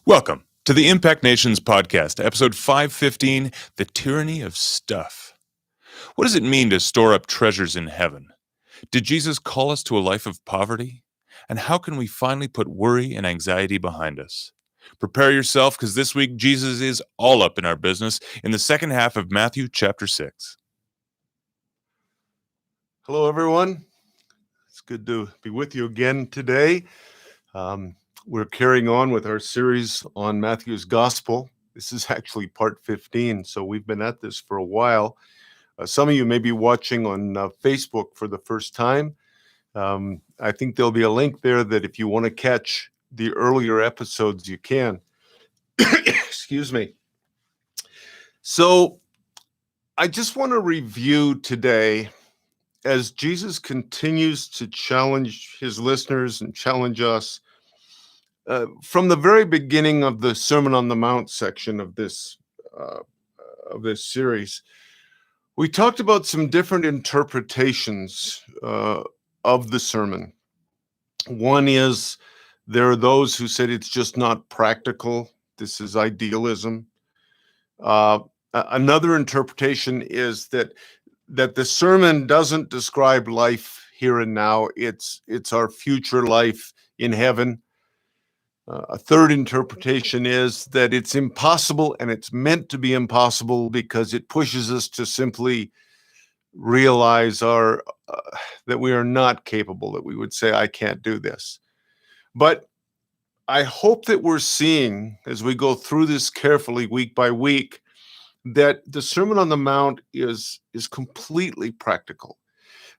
Welcome to the Impact Nations podcast, episode 515, The Tyranny of Stuff. What does it mean to store up treasures in heaven? Did Jesus call us to a life of poverty? And how can we finally put worry and anxiety behind us? Prepare yourself, because this week Jesus is all up in our business in the second half of Matthew chapter 6. Hello, everyone. It's good to be with you again today. We're carrying on with our series on Matthew's Gospel. This is actually part 15, so we've been at this for a while. Some of you may be watching on Facebook for the first time. I think there'll be a link there that if you want to catch the earlier episodes, you can. Excuse me. So I just want to review today as Jesus continues to challenge his listeners and challenge us. From the very beginning of the Sermon on the Mount section of this series, we talked about some different interpretations of the sermon. One is there are those who said it's just not practical. This is idealism. Another interpretation is that the sermon doesn't describe life here and now. It's our future life in heaven. A third interpretation is that it's impossible, and it's meant to be impossible because it pushes us to simply realize that we are not capable, that we would say, I can't do this. But I hope that we're seeing, as we go through this carefully week by week, that the Sermon on the Mount is completely practical,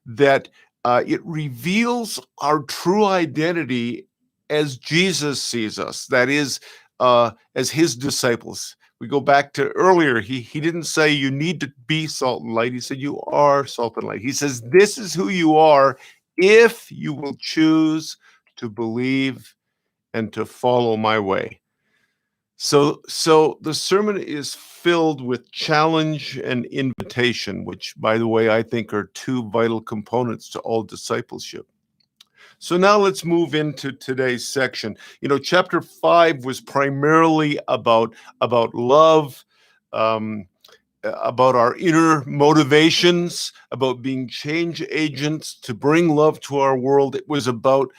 that it reveals our true identity as Jesus sees us, that is, as his disciples. We go back to earlier, he didn't say you need to be salt and light. He said you are salt and light. He says this is who you are if you will choose to believe and to follow my way. So the sermon is filled with challenge and invitation, which, by the way, I think are two vital components to all discipleship. So now let's move into today's section. Chapter 5 was primarily about love, about our inner motivations, about being change agents to bring love to our world. It was about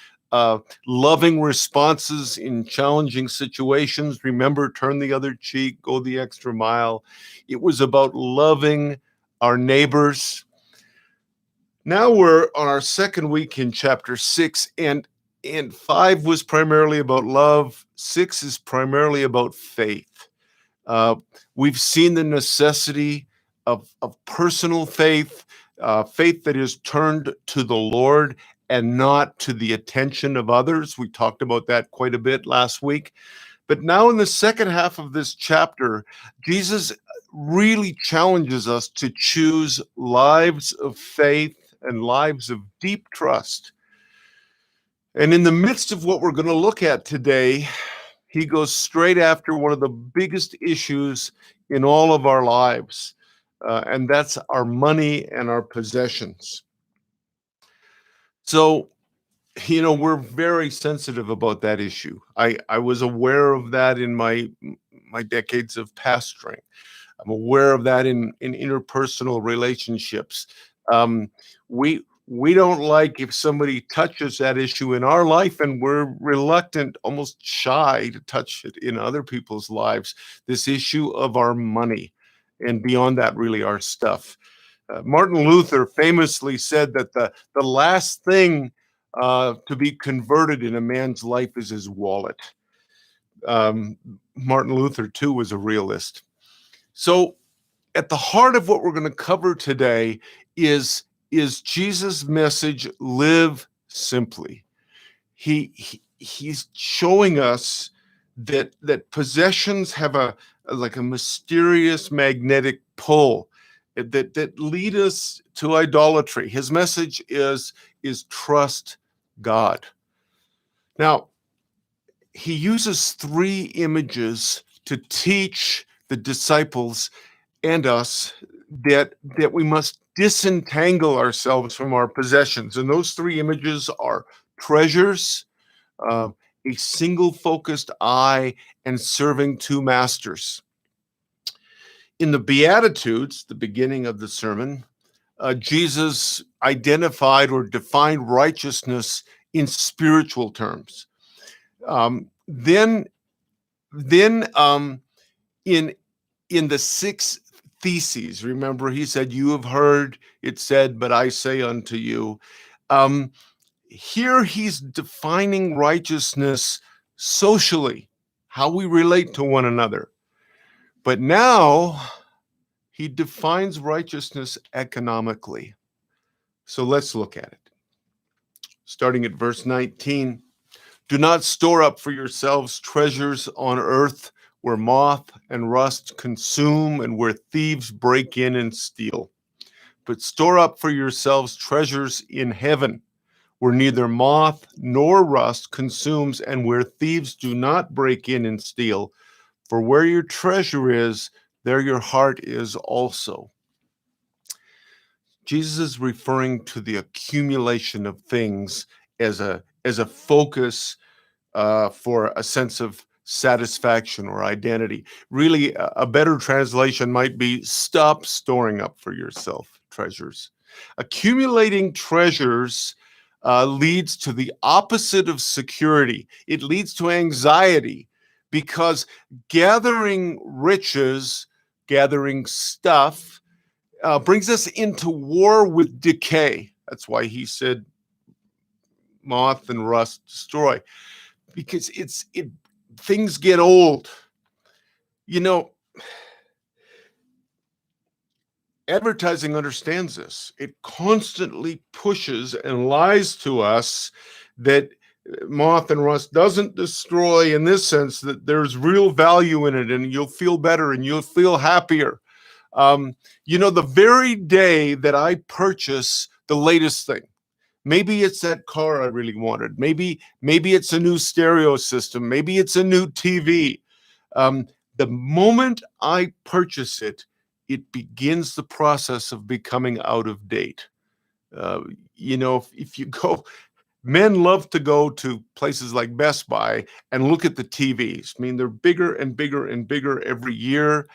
loving responses in challenging situations. Remember, turn the other cheek, go the extra mile. It was about loving our neighbors. Now we're on our second week in chapter 6, and 5 was primarily about love. 6 is primarily about faith. We've seen the necessity of personal faith, faith that is turned to the Lord and not to the attention of others. We talked about that quite a bit last week. But now in the second half of this chapter, Jesus really challenges us to choose lives of faith and lives of deep trust. And in the midst of what we're going to look at today, he goes straight after one of the biggest issues in all of our lives, and that's our money and our possessions. So, we're very sensitive about that issue. I was aware of that in my decades of pastoring. I'm aware of that in interpersonal relationships. We don't like if somebody touches that issue in our life, and we're reluctant, almost shy to touch it in other people's lives. This issue of our money, and beyond that, really our stuff. Martin Luther famously said that the last thing to be converted in a man's life is his wallet. Martin Luther, too, was a realist. So at the heart of what we're going to cover today is Jesus' message, live simply. He's showing us that possessions have a mysterious magnetic pull that lead us to idolatry. His message is trust God. Now, he uses 3 images to teach the disciples and us that we must disentangle ourselves from our possessions. And those 3 images are treasures, a single focused eye, and serving two masters. In the Beatitudes, the beginning of the sermon, Jesus identified or defined righteousness in spiritual terms. Then in the six theses, remember, he said, "You have heard it said, but I say unto you." Here he's defining righteousness socially, how we relate to one another. But now he defines righteousness economically. So let's look at it. Starting at verse 19. Do not store up for yourselves treasures on earth where moth and rust consume and where thieves break in and steal. But store up for yourselves treasures in heaven where neither moth nor rust consumes and where thieves do not break in and steal. For where your treasure is, there your heart is also. Jesus is referring to the accumulation of things as a focus for a sense of satisfaction or identity. Really, a better translation might be stop storing up for yourself treasures. Accumulating treasures leads to the opposite of security. It leads to anxiety because gathering riches, gathering stuff, brings us into war with decay. That's why he said moth and rust destroy, because things get old. You know, advertising understands this. It constantly pushes and lies to us that moth and rust doesn't destroy, in this sense that there's real value in it and you'll feel better and you'll feel happier. The very day that I purchase the latest thing, maybe it's that car I really wanted. Maybe it's a new stereo system. Maybe it's a new TV. The moment I purchase it, it begins the process of becoming out of date. If you go, men love to go to places like Best Buy and look at the TVs. I mean, they're bigger and bigger and bigger every year.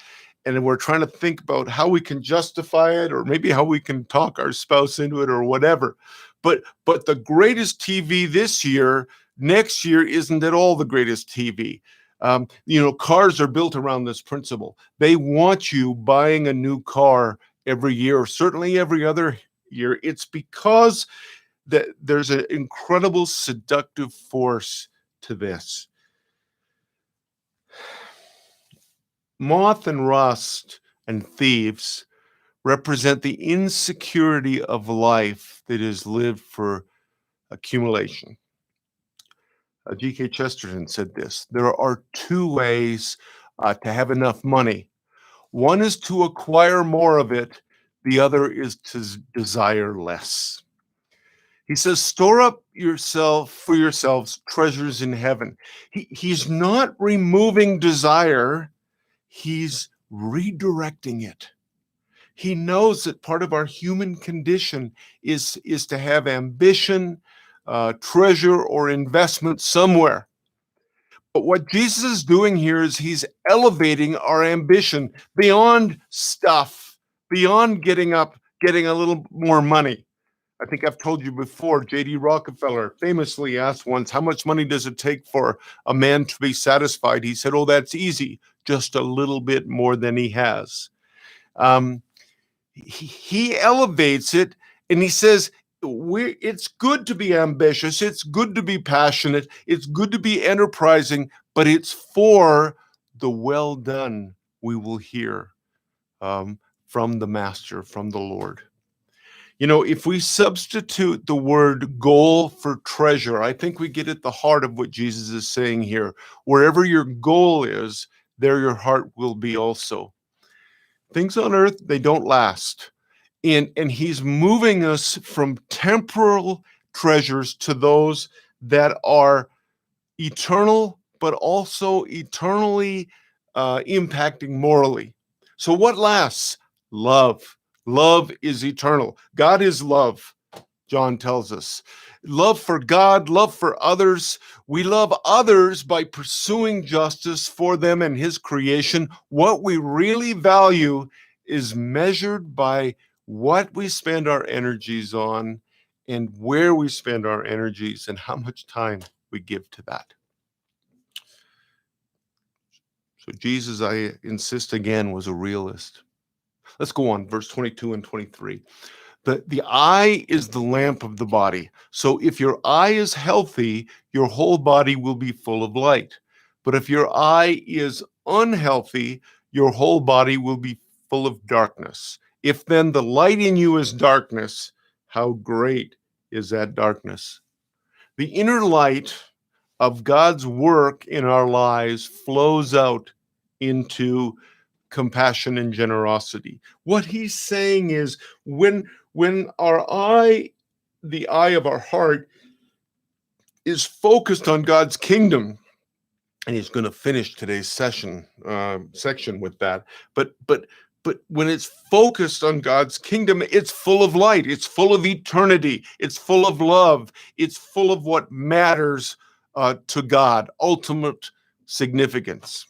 And we're trying to think about how we can justify it, or maybe how we can talk our spouse into it, or whatever. But the greatest TV this year, next year isn't at all the greatest TV. Cars are built around this principle. They want you buying a new car every year, or certainly every other year. It's because that there's an incredible seductive force to this. Moth and rust and thieves represent the insecurity of life that is lived for accumulation. G.K. Chesterton said this: there are two ways to have enough money. One is to acquire more of it. The other is to desire less. He says, store up for yourselves treasures in heaven. He's not removing desire. He's redirecting it. He knows that part of our human condition is to have ambition, treasure, or investment somewhere. But what Jesus is doing here is he's elevating our ambition beyond stuff, beyond getting a little more money. I think I've told you before, J.D. Rockefeller famously asked once, how much money does it take for a man to be satisfied? He said, oh, that's easy, just a little bit more than he has. He elevates it, and he says, it's good to be ambitious, it's good to be passionate, it's good to be enterprising, but it's for the well done we will hear from the Master, from the Lord. If we substitute the word goal for treasure, I think we get at the heart of what Jesus is saying here. Wherever your goal is, there your heart will be also. Things on earth, they don't last. And he's moving us from temporal treasures to those that are eternal, but also eternally impacting morally. So what lasts? Love. Love is eternal. God is love. John tells us. Love for God, love for others. We love others by pursuing justice for them and his creation. What we really value is measured by what we spend our energies on and where we spend our energies and how much time we give to that. So Jesus, I insist again, was a realist. Let's go on, verse 22 and 23. The eye is the lamp of the body. So if your eye is healthy, your whole body will be full of light. But if your eye is unhealthy, your whole body will be full of darkness. If then the light in you is darkness, how great is that darkness? The inner light of God's work in our lives flows out into compassion and generosity. What he's saying is when our eye, the eye of our heart, is focused on God's kingdom, and he's going to finish today's section with that. But when it's focused on God's kingdom, it's full of light. It's full of eternity. It's full of love. It's full of what matters to God, ultimate significance.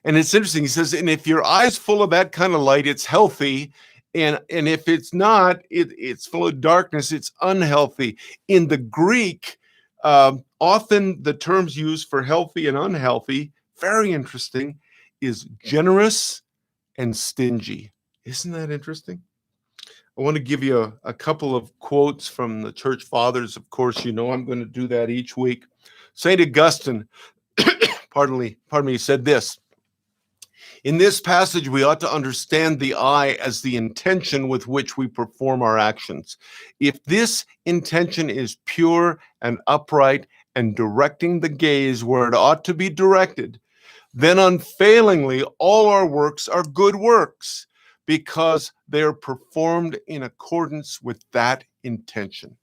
And it's interesting. He says, and if your eye's full of that kind of light, it's healthy. And if it's not, it's full of darkness, it's unhealthy. In the Greek, often the terms used for healthy and unhealthy, very interesting, is generous and stingy. Isn't that interesting? I want to give you a couple of quotes from the church fathers. Of course, you know I'm going to do that each week. St. Augustine, pardon me, said this. In this passage, we ought to understand the eye as the intention with which we perform our actions. If this intention is pure and upright and directing the gaze where it ought to be directed, then unfailingly all our works are good works because they are performed in accordance with that intention.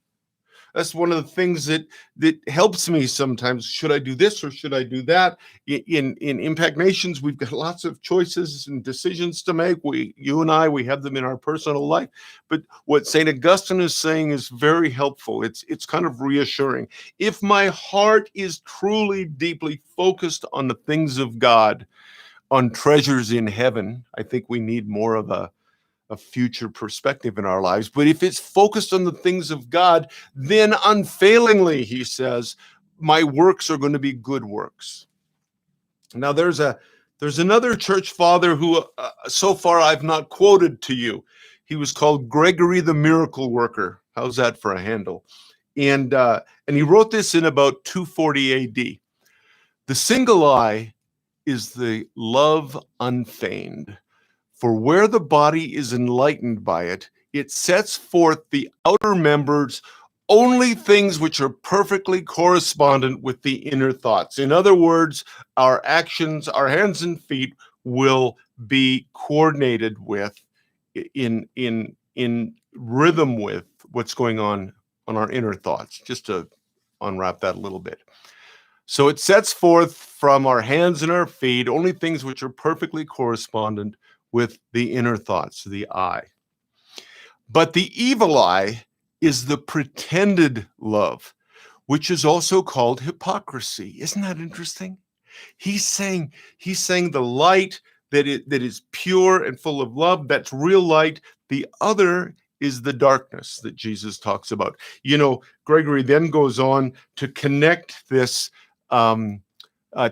That's one of the things that helps me sometimes. Should I do this or should I do that? In Impact Nations, we've got lots of choices and decisions to make. You and I, we have them in our personal life. But what St. Augustine is saying is very helpful. It's kind of reassuring. If my heart is truly deeply focused on the things of God, on treasures in heaven, I think we need more of a future perspective in our lives. But if it's focused on the things of God, then unfailingly, he says, my works are going to be good works. Now, there's another church father who so far I've not quoted to you. He was called Gregory the Miracle Worker. How's that for a handle? And he wrote this in about 240 AD. The single eye is the love unfeigned. For where the body is enlightened by it, it sets forth the outer members, only things which are perfectly correspondent with the inner thoughts. In other words, our actions, our hands and feet will be coordinated with, in rhythm with what's going on our inner thoughts, just to unwrap that a little bit. So it sets forth from our hands and our feet only things which are perfectly correspondent with the inner thoughts, the eye. But the evil eye is the pretended love, which is also called hypocrisy. Isn't that interesting? He's saying the light that is pure and full of love, that's real light. The other is the darkness that Jesus talks about. You know, Gregory then goes on to connect this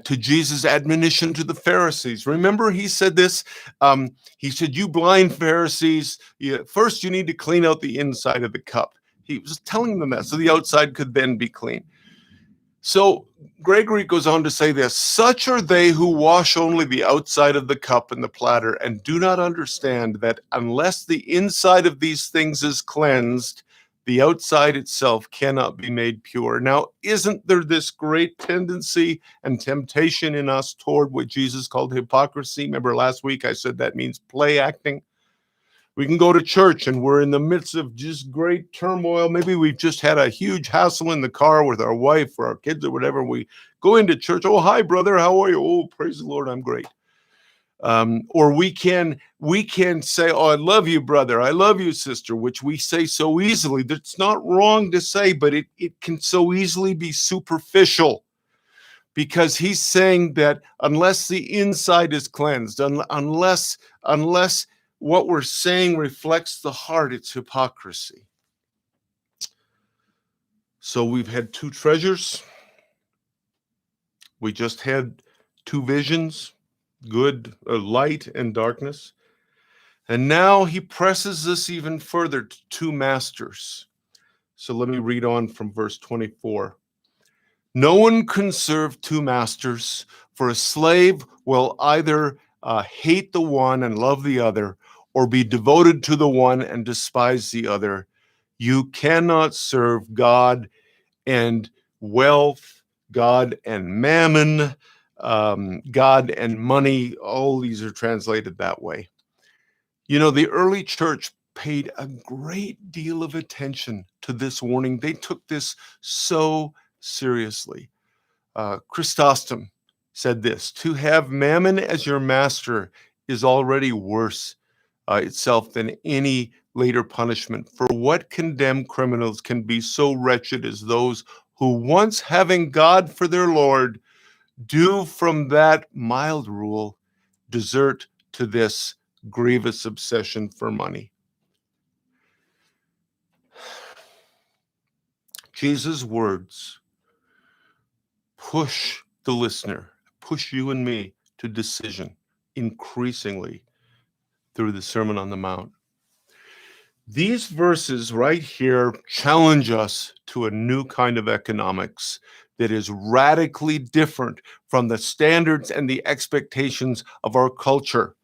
to Jesus' admonition to the Pharisees. Remember, he said this. He said, "You blind Pharisees, first you need to clean out the inside of the cup." He was telling them that so the outside could then be clean. So Gregory goes on to say this: "Such are they who wash only the outside of the cup and the platter, and do not understand that unless the inside of these things is cleansed, the outside itself cannot be made pure." Now, isn't there this great tendency and temptation in us toward what Jesus called hypocrisy? Remember last week I said that means play acting. We can go to church and we're in the midst of just great turmoil. Maybe we've just had a huge hassle in the car with our wife or our kids or whatever. We go into church. "Oh, hi, brother. How are you?" "Oh, praise the Lord. I'm great." Or we can say, "Oh, I love you, brother. I love you, sister," which we say so easily. That's not wrong to say, but it can so easily be superficial, because he's saying that unless the inside is cleansed, unless what we're saying reflects the heart, it's hypocrisy. So we've had two treasures. We just had two visions, good, light and darkness. And now he presses us even further to two masters. So let me read on from verse 24. No one can serve two masters, for a slave will either hate the one and love the other, or be devoted to the one and despise the other. You cannot serve God and wealth, God and mammon, God and money. All these are translated that way. You know, the early church paid a great deal of attention to this warning. They took this so seriously. Chrysostom said this: to have mammon as your master is already worse itself than any later punishment. For what condemned criminals can be so wretched as those who, once having God for their Lord, do from that mild rule desert to this grievous obsession for money? Jesus' words push the listener, push you and me to decision increasingly through the Sermon on the Mount. These verses right here challenge us to a new kind of economics that is radically different from the standards and the expectations of our culture.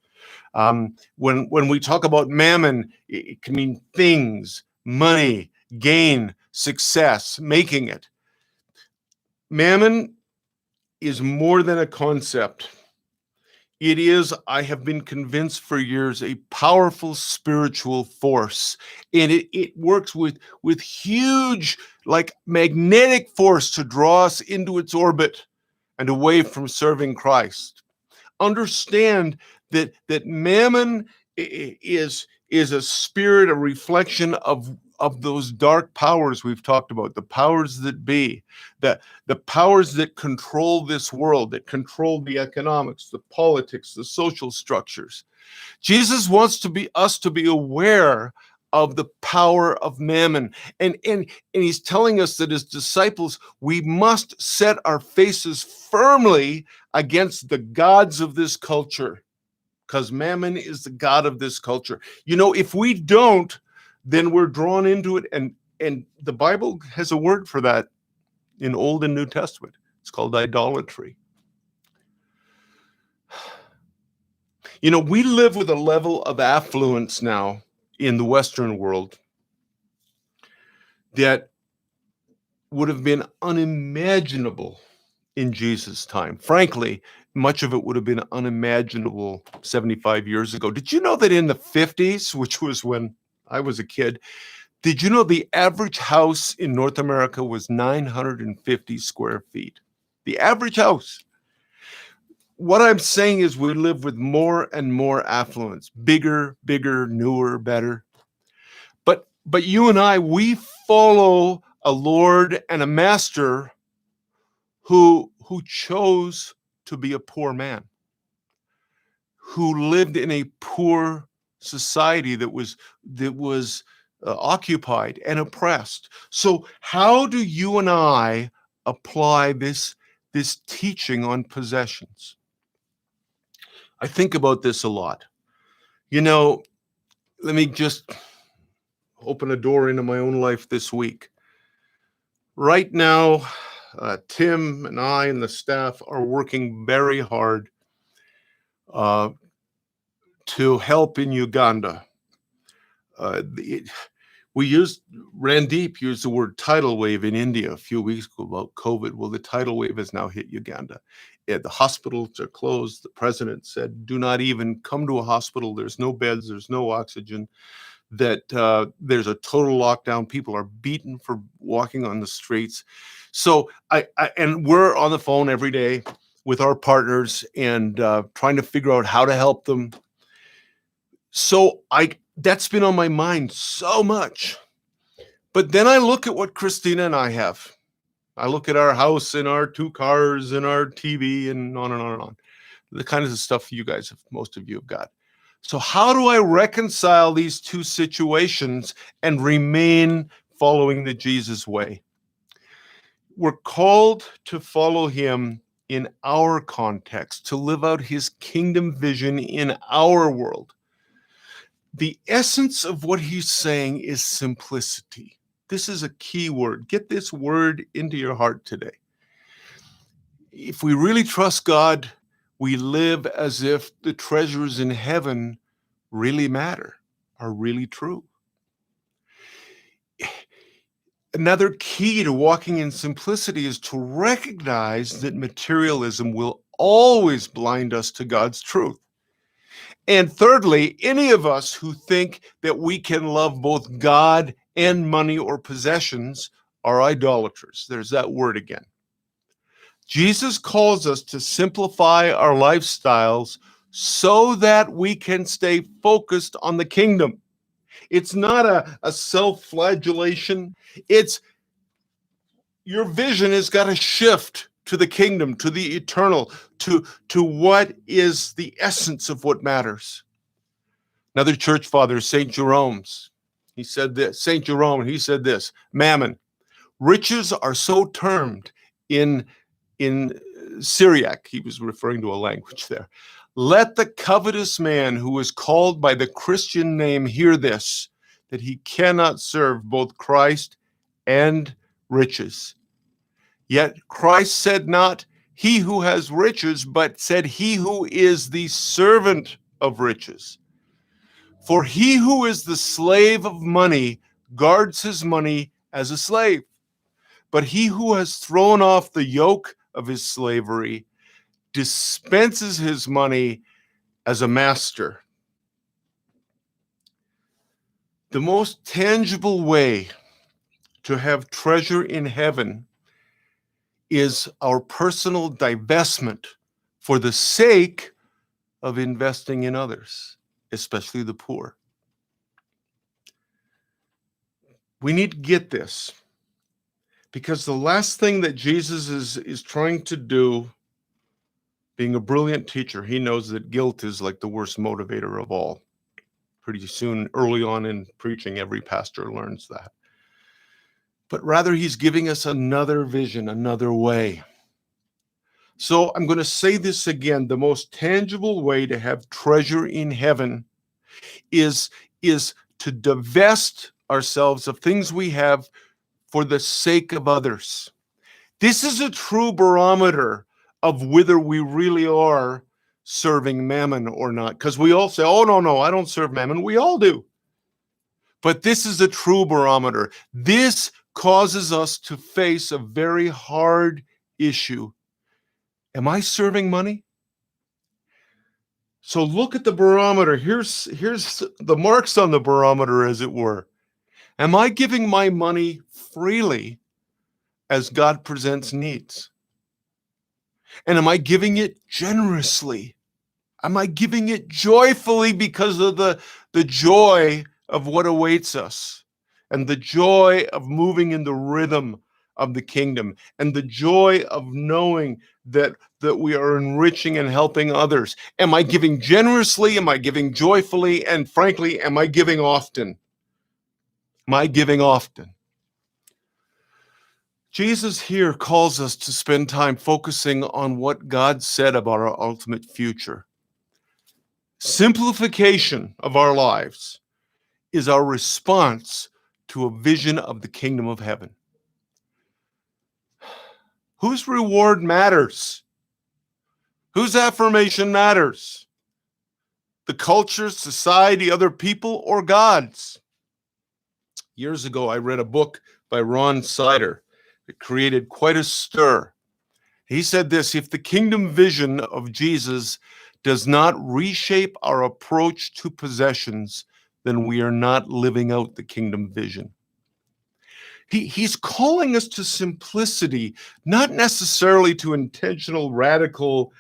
When we talk about mammon, it can mean things, money, gain, success, making it. Mammon is more than a concept. It is, I have been convinced for years, a powerful spiritual force. And it works with huge, like magnetic force to draw us into its orbit and away from serving Christ. Understand that mammon is a spirit, a reflection of those dark powers we've talked about, the powers that be, the powers that control this world, that control the economics, the politics, the social structures. Jesus wants us to be aware of the power of mammon. And he's telling us that as disciples, we must set our faces firmly against the gods of this culture, because mammon is the god of this culture. You know, if we don't, then we're drawn into it. And the Bible has a word for that in Old and New Testament. It's called idolatry. You know, we live with a level of affluence now in the Western world that would have been unimaginable in Jesus' time. Frankly, much of it would have been unimaginable 75 years ago. Did you know that in the 50s, which was when I was a kid, did you know the average house in North America was 950 square feet? The average house. What I'm saying is we live with more and more affluence, bigger, newer, better. But you and I, we follow a Lord and a master who chose to be a poor man, who lived in a poor society that was occupied and oppressed. So how do you and I apply this teaching on possessions? I think about this a lot. You know, let me just open a door into my own life this week. Right now, Tim and I and the staff are working very hard to help in Uganda. Randeep used the word tidal wave in India a few weeks ago about COVID. Well, the tidal wave has now hit Uganda. The hospitals are closed. The president said, do not even come to a hospital. There's no beds. There's no oxygen. That there's a total lockdown. People are beaten for walking on the streets. So and we're on the phone every day. with our partners and trying to figure out how to help them. So that's been on my mind so much. But then I look at what Christina and I have. I look at our house and our 2 cars and our TV and on and on and on. The kinds of stuff you guys have, most of you have got. So how do I reconcile these two situations and remain following the Jesus way? We're called to follow him in our context, to live out his kingdom vision in our world. The essence of what he's saying is simplicity. This is a key word. Get this word into your heart today. If we really trust God, we live as if the treasures in heaven really matter, are really true. Another key to walking in simplicity is to recognize that materialism will always blind us to God's truth. And thirdly, any of us who think that we can love both God and money or possessions are idolaters. There's that word again. Jesus calls us to simplify our lifestyles so that we can stay focused on the kingdom. It's not a self-flagellation. It's your vision has got to shift to the kingdom, to the eternal, to what is the essence of what matters. Another church father, St. Jerome, he said this, Mammon, riches are so termed in Syriac, he was referring to a language there. Let the covetous man who is called by the Christian name hear this, that he cannot serve both Christ and riches. Yet Christ said not he who has riches, but said he who is the servant of riches. For he who is the slave of money guards his money as a slave. But he who has thrown off the yoke of his slavery dispenses his money as a master. The most tangible way to have treasure in heaven is our personal divestment for the sake of investing in others, especially the poor. We need to get this, because the last thing that Jesus is trying to do, being a brilliant teacher, he knows that guilt is like the worst motivator of all. Pretty soon, early on in preaching, every pastor learns that. But rather, he's giving us another vision, another way. So I'm going to say this again. The most tangible way to have treasure in heaven is to divest ourselves of things we have for the sake of others. This is a true barometer of whether we really are serving mammon or not. Because we all say, oh, no, I don't serve mammon. We all do. But this is a true barometer. This causes us to face a very hard issue. Am I serving money? So look at the barometer. Here's the marks on the barometer, as it were. Am I giving my money freely as God presents needs? And am I giving it generously? Am I giving it joyfully because of the joy of what awaits us and the joy of moving in the rhythm of the kingdom and the joy of knowing that we are enriching and helping others? Am I giving generously? Am I giving joyfully? And frankly, am I giving often? Am I giving often? Jesus here calls us to spend time focusing on what God said about our ultimate future. Simplification of our lives is our response to a vision of the kingdom of heaven. Whose reward matters? Whose affirmation matters? The culture, society, other people, or God's? Years ago, I read a book by Ron Sider that created quite a stir. He said this: if the kingdom vision of Jesus does not reshape our approach to possessions, then we are not living out the kingdom vision. He's calling us to simplicity, not necessarily to intentional radical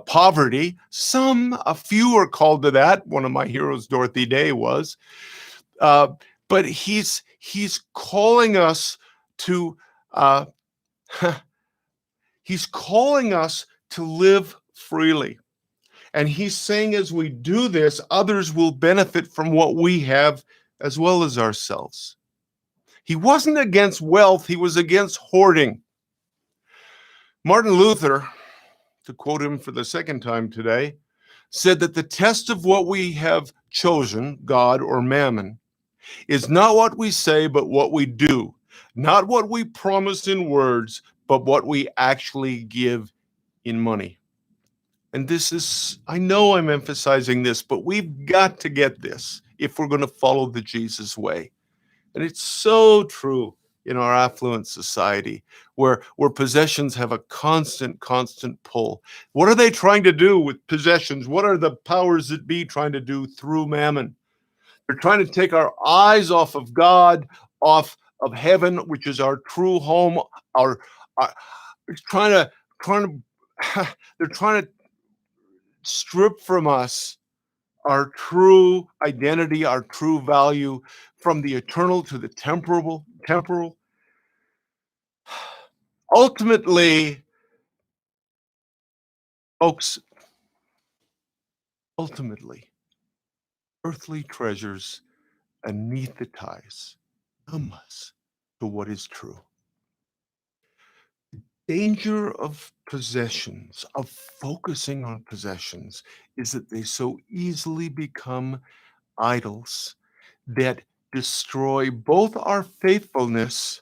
poverty. A few are called to that. One of my heroes, Dorothy Day, was. But he's calling us to uh, he's calling us to live freely. And he's saying as we do this, others will benefit from what we have as well as ourselves. He wasn't against wealth, he was against hoarding. Martin Luther, to quote him for the second time today, said that the test of what we have chosen, God or mammon, is not what we say, but what we do. Not what we promise in words, but what we actually give in money. And this is, I know I'm emphasizing this, but we've got to get this if we're going to follow the Jesus way. And it's so true in our affluent society where possessions have a constant pull. What are they trying to do with possessions? What are the powers that be trying to do through mammon? They're trying to take our eyes off of God, off of heaven, which is our true home. Our it's trying to they're trying to strip from us our true identity, our true value, from the eternal to the temporal. Ultimately, folks, earthly treasures anesthetize, numb us to what is true. Danger of possessions, of focusing on possessions, is that they so easily become idols that destroy both our faithfulness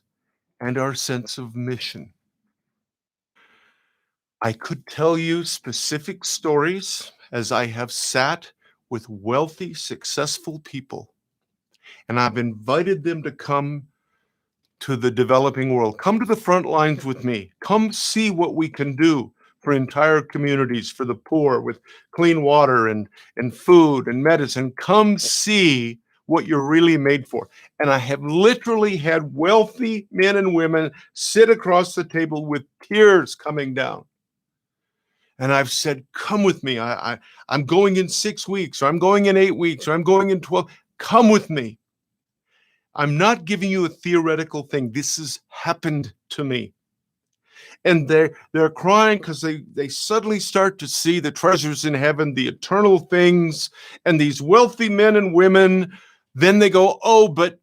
and our sense of mission. I could tell you specific stories as I have sat with wealthy, successful people, and I've invited them to come to the developing world. Come to the front lines with me. Come see what we can do for entire communities, for the poor, with clean water and food and medicine. Come see what you're really made for. And I have literally had wealthy men and women sit across the table with tears coming down. And I've said, come with me. I'm going in 6 weeks, or I'm going in 8 weeks, or I'm going in 12. Come with me. I'm not giving you a theoretical thing. This has happened to me. And they're crying because they suddenly start to see the treasures in heaven, the eternal things, and these wealthy men and women. Then they go, oh, but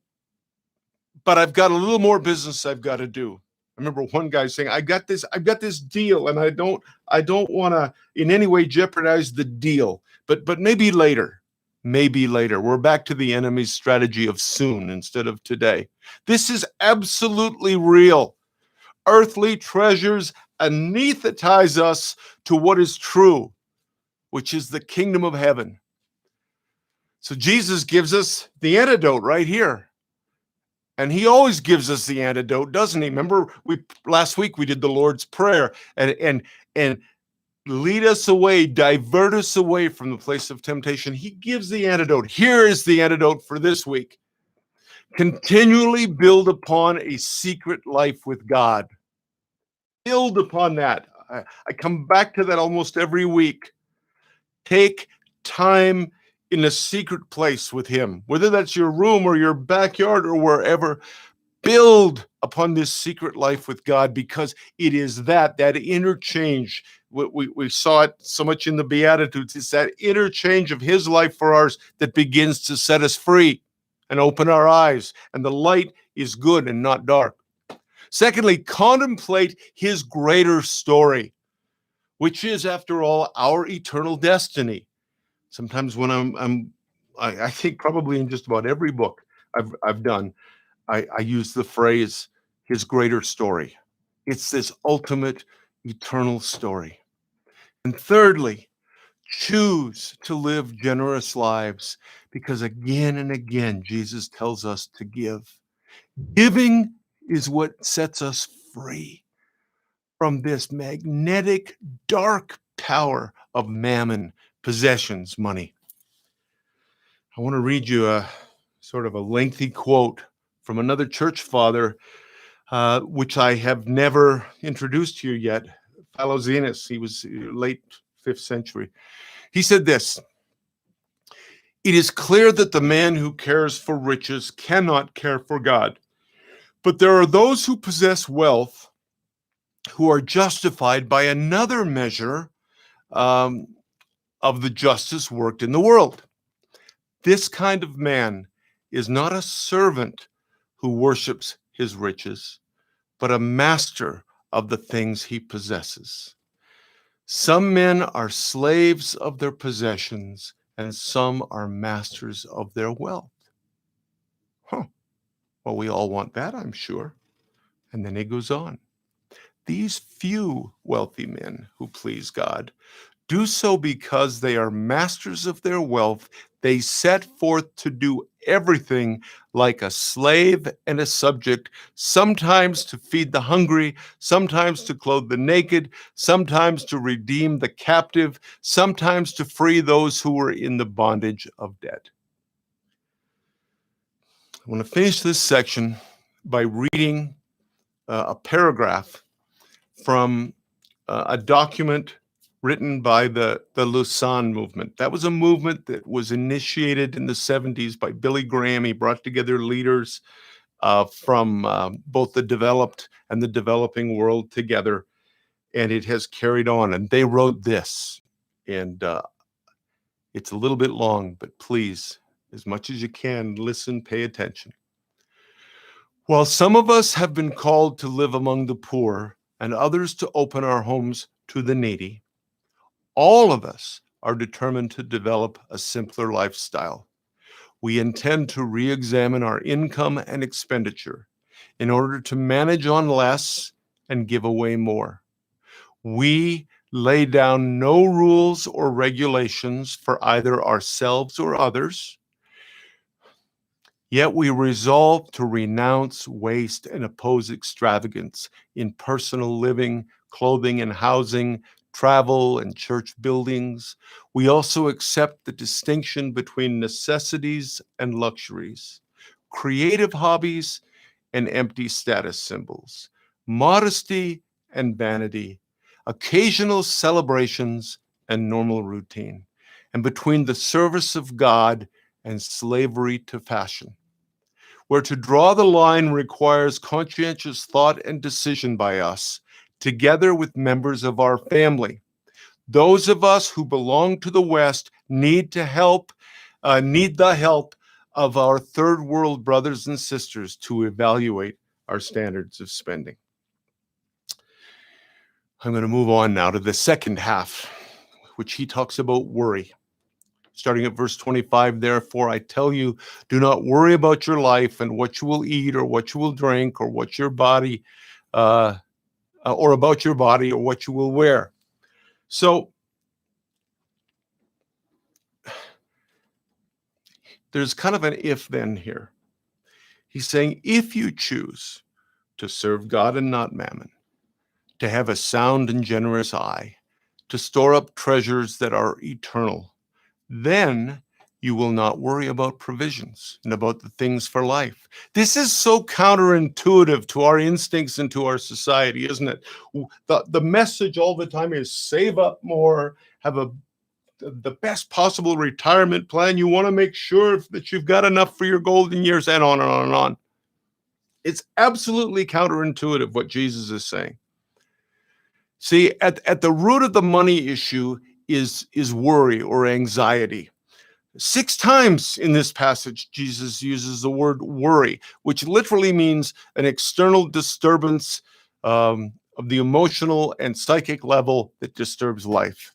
I've got a little more business I've got to do. I remember one guy saying, I've got this deal, and I don't want to in any way jeopardize the deal, but maybe later. Maybe later. We're back to the enemy's strategy of soon instead of today. This is absolutely real. Earthly treasures anesthetize us to what is true, which is the kingdom of heaven. So Jesus gives us the antidote right here. And he always gives us the antidote, doesn't he? Remember, last week we did the Lord's Prayer and lead us away, divert us away from the place of temptation. He gives the antidote. Here is the antidote for this week. Continually build upon a secret life with God. Build upon that. I come back to that almost every week. Take time in a secret place with him, whether that's your room or your backyard or wherever. Build upon this secret life with God, because it is that interchange. We saw it so much in the Beatitudes. It's that interchange of his life for ours that begins to set us free and open our eyes. And the light is good and not dark. Secondly, contemplate his greater story, which is, after all, our eternal destiny. Sometimes when I think probably in just about every book I've done, I use the phrase, his greater story. It's this ultimate eternal story. And thirdly, choose to live generous lives, because again and again, Jesus tells us to give. Giving is what sets us free from this magnetic, dark power of mammon, possessions, money. I want to read you a sort of a lengthy quote from another church father, which I have never introduced to you yet, Philoxenus. He was late 5th century. He said this: "It is clear that the man who cares for riches cannot care for God. But there are those who possess wealth who are justified by another measure of the justice worked in the world. This kind of man is not a servant who worships his riches, but a master of the things he possesses. Some men are slaves of their possessions, and some are masters of their wealth." Huh. Well, we all want that, I'm sure. And then he goes on. "These few wealthy men who please God do so because they are masters of their wealth. They set forth to do everything like a slave and a subject, sometimes to feed the hungry, sometimes to clothe the naked, sometimes to redeem the captive, sometimes to free those who were in the bondage of debt." I want to finish this section by reading a paragraph from a document written by the Lausanne movement. That was a movement that was initiated in the 70s by Billy Graham. He brought together leaders from both the developed and the developing world together, and it has carried on. And they wrote this, and it's a little bit long, but please, as much as you can, listen, pay attention. "While some of us have been called to live among the poor and others to open our homes to the needy, all of us are determined to develop a simpler lifestyle. We intend to re-examine our income and expenditure in order to manage on less and give away more. We lay down no rules or regulations for either ourselves or others. Yet we resolve to renounce waste and oppose extravagance in personal living, clothing and housing, travel and church buildings. We also accept the distinction between necessities and luxuries, creative hobbies and empty status symbols, modesty and vanity, occasional celebrations and normal routine, and between the service of God and slavery to fashion. Where to draw the line requires conscientious thought and decision by us, together with members of our family. Those of us who belong to the West need the help of our third world brothers and sisters to evaluate our standards of spending." I'm going to move on now to the second half, which he talks about worry. Starting at verse 25, "Therefore I tell you, do not worry about your life and what you will eat or what you will drink or what your body, or about your body or what you will wear." So there's kind of an if-then here. He's saying, if you choose to serve God and not mammon, to have a sound and generous eye, to store up treasures that are eternal, then you will not worry about provisions and about the things for life. This is so counterintuitive to our instincts and to our society, isn't it? The message all the time is save up more, have the best possible retirement plan. You want to make sure that you've got enough for your golden years, and on and on and on. It's absolutely counterintuitive what Jesus is saying. See, at the root of the money issue is worry or anxiety. 6 times in this passage, Jesus uses the word worry, which literally means an external disturbance of the emotional and psychic level that disturbs life.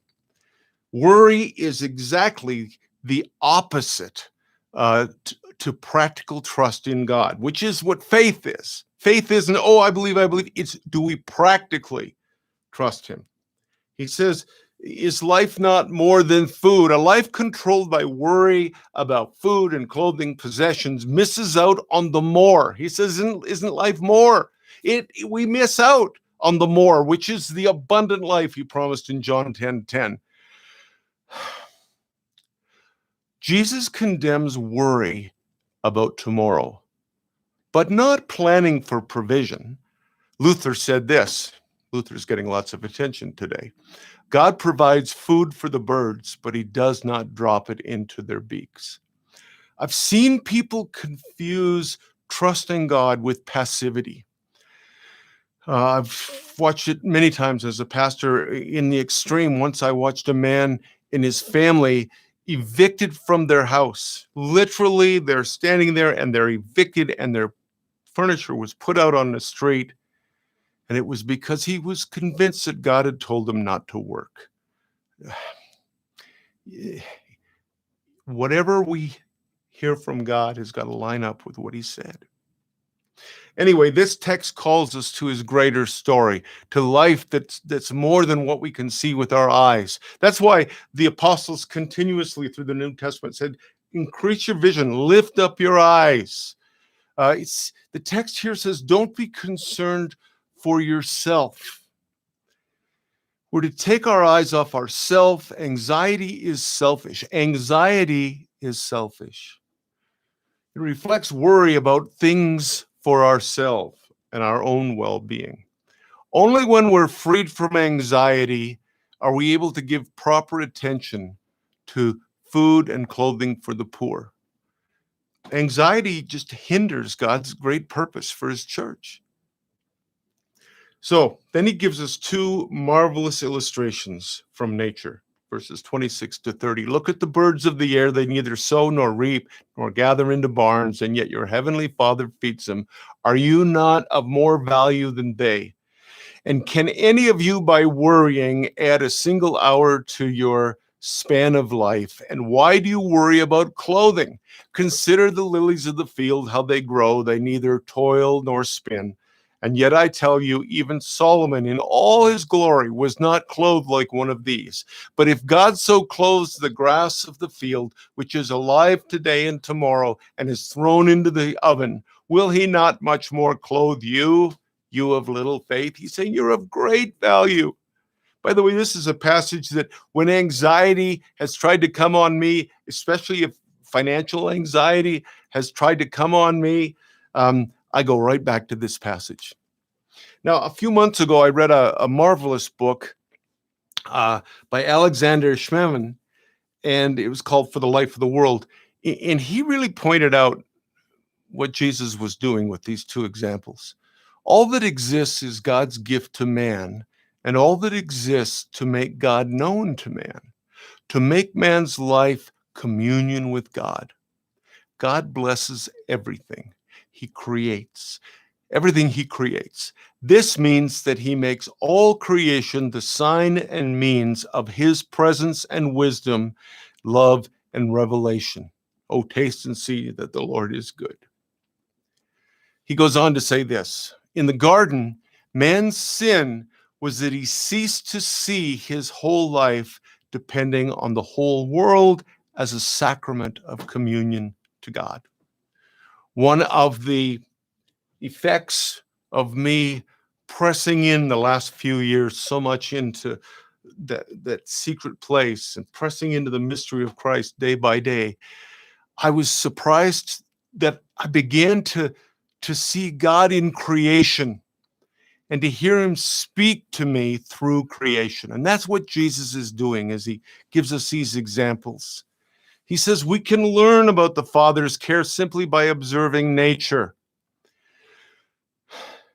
Worry is exactly the opposite to practical trust in God, which is what faith is. Faith isn't, oh, I believe. It's, do we practically trust him? He says, is life not more than food? A life controlled by worry about food and clothing, possessions, misses out on the more. He says, isn't life more? We miss out on the more, which is the abundant life he promised in John 10:10. Jesus condemns worry about tomorrow, but not planning for provision. Luther said this. Luther's getting lots of attention today. God provides food for the birds, but he does not drop it into their beaks. I've seen people confuse trusting God with passivity. I've watched it many times as a pastor. In the extreme, once I watched a man and his family evicted from their house. Literally, they're standing there and they're evicted and their furniture was put out on the street. And it was because he was convinced that God had told him not to work. Whatever we hear from God has got to line up with what he said. Anyway, this text calls us to his greater story, to life that's more than what we can see with our eyes. That's why the apostles continuously through the New Testament said, increase your vision, lift up your eyes. The text here says, don't be concerned for yourself. We're to take our eyes off ourself. Anxiety is selfish. Anxiety is selfish. It reflects worry about things for ourselves and our own well-being. Only when we're freed from anxiety are we able to give proper attention to food and clothing for the poor. Anxiety just hinders God's great purpose for his church. So then he gives us two marvelous illustrations from nature, verses 26 to 30. Look at the birds of the air. They neither sow nor reap nor gather into barns, and yet your heavenly Father feeds them. Are you not of more value than they? And can any of you, by worrying, add a single hour to your span of life? And why do you worry about clothing? Consider the lilies of the field, how they grow. They neither toil nor spin. And yet I tell you, even Solomon in all his glory was not clothed like one of these. But if God so clothes the grass of the field, which is alive today and tomorrow and is thrown into the oven, will he not much more clothe you, you of little faith? He's saying you're of great value. By the way, this is a passage that when anxiety has tried to come on me, especially if financial anxiety has tried to come on me, I go right back to this passage. Now, a few months ago, I read a marvelous book by Alexander Schmemann, and it was called For the Life of the World. And he really pointed out what Jesus was doing with these two examples. All that exists is God's gift to man, and all that exists to make God known to man, to make man's life communion with God. God blesses everything he creates, everything he creates. This means that he makes all creation the sign and means of his presence and wisdom, love and revelation. Oh, taste and see that the Lord is good. He goes on to say this. In the garden, man's sin was that he ceased to see his whole life depending on the whole world as a sacrament of communion to God. One of the effects of me pressing in the last few years so much into that secret place and pressing into the mystery of Christ day by day, I was surprised that I began to see God in creation and to hear him speak to me through creation. And that's what Jesus is doing as he gives us these examples. He says we can learn about the Father's care simply by observing nature.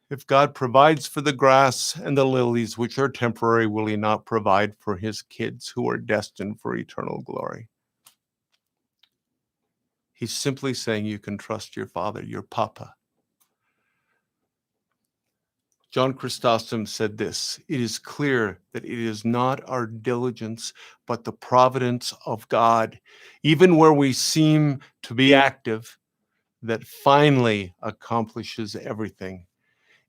If God provides for the grass and the lilies, which are temporary, will he not provide for his kids who are destined for eternal glory? He's simply saying you can trust your Father, your Papa. John Chrysostom said this, it is clear that it is not our diligence, but the providence of God, even where we seem to be active, that finally accomplishes everything.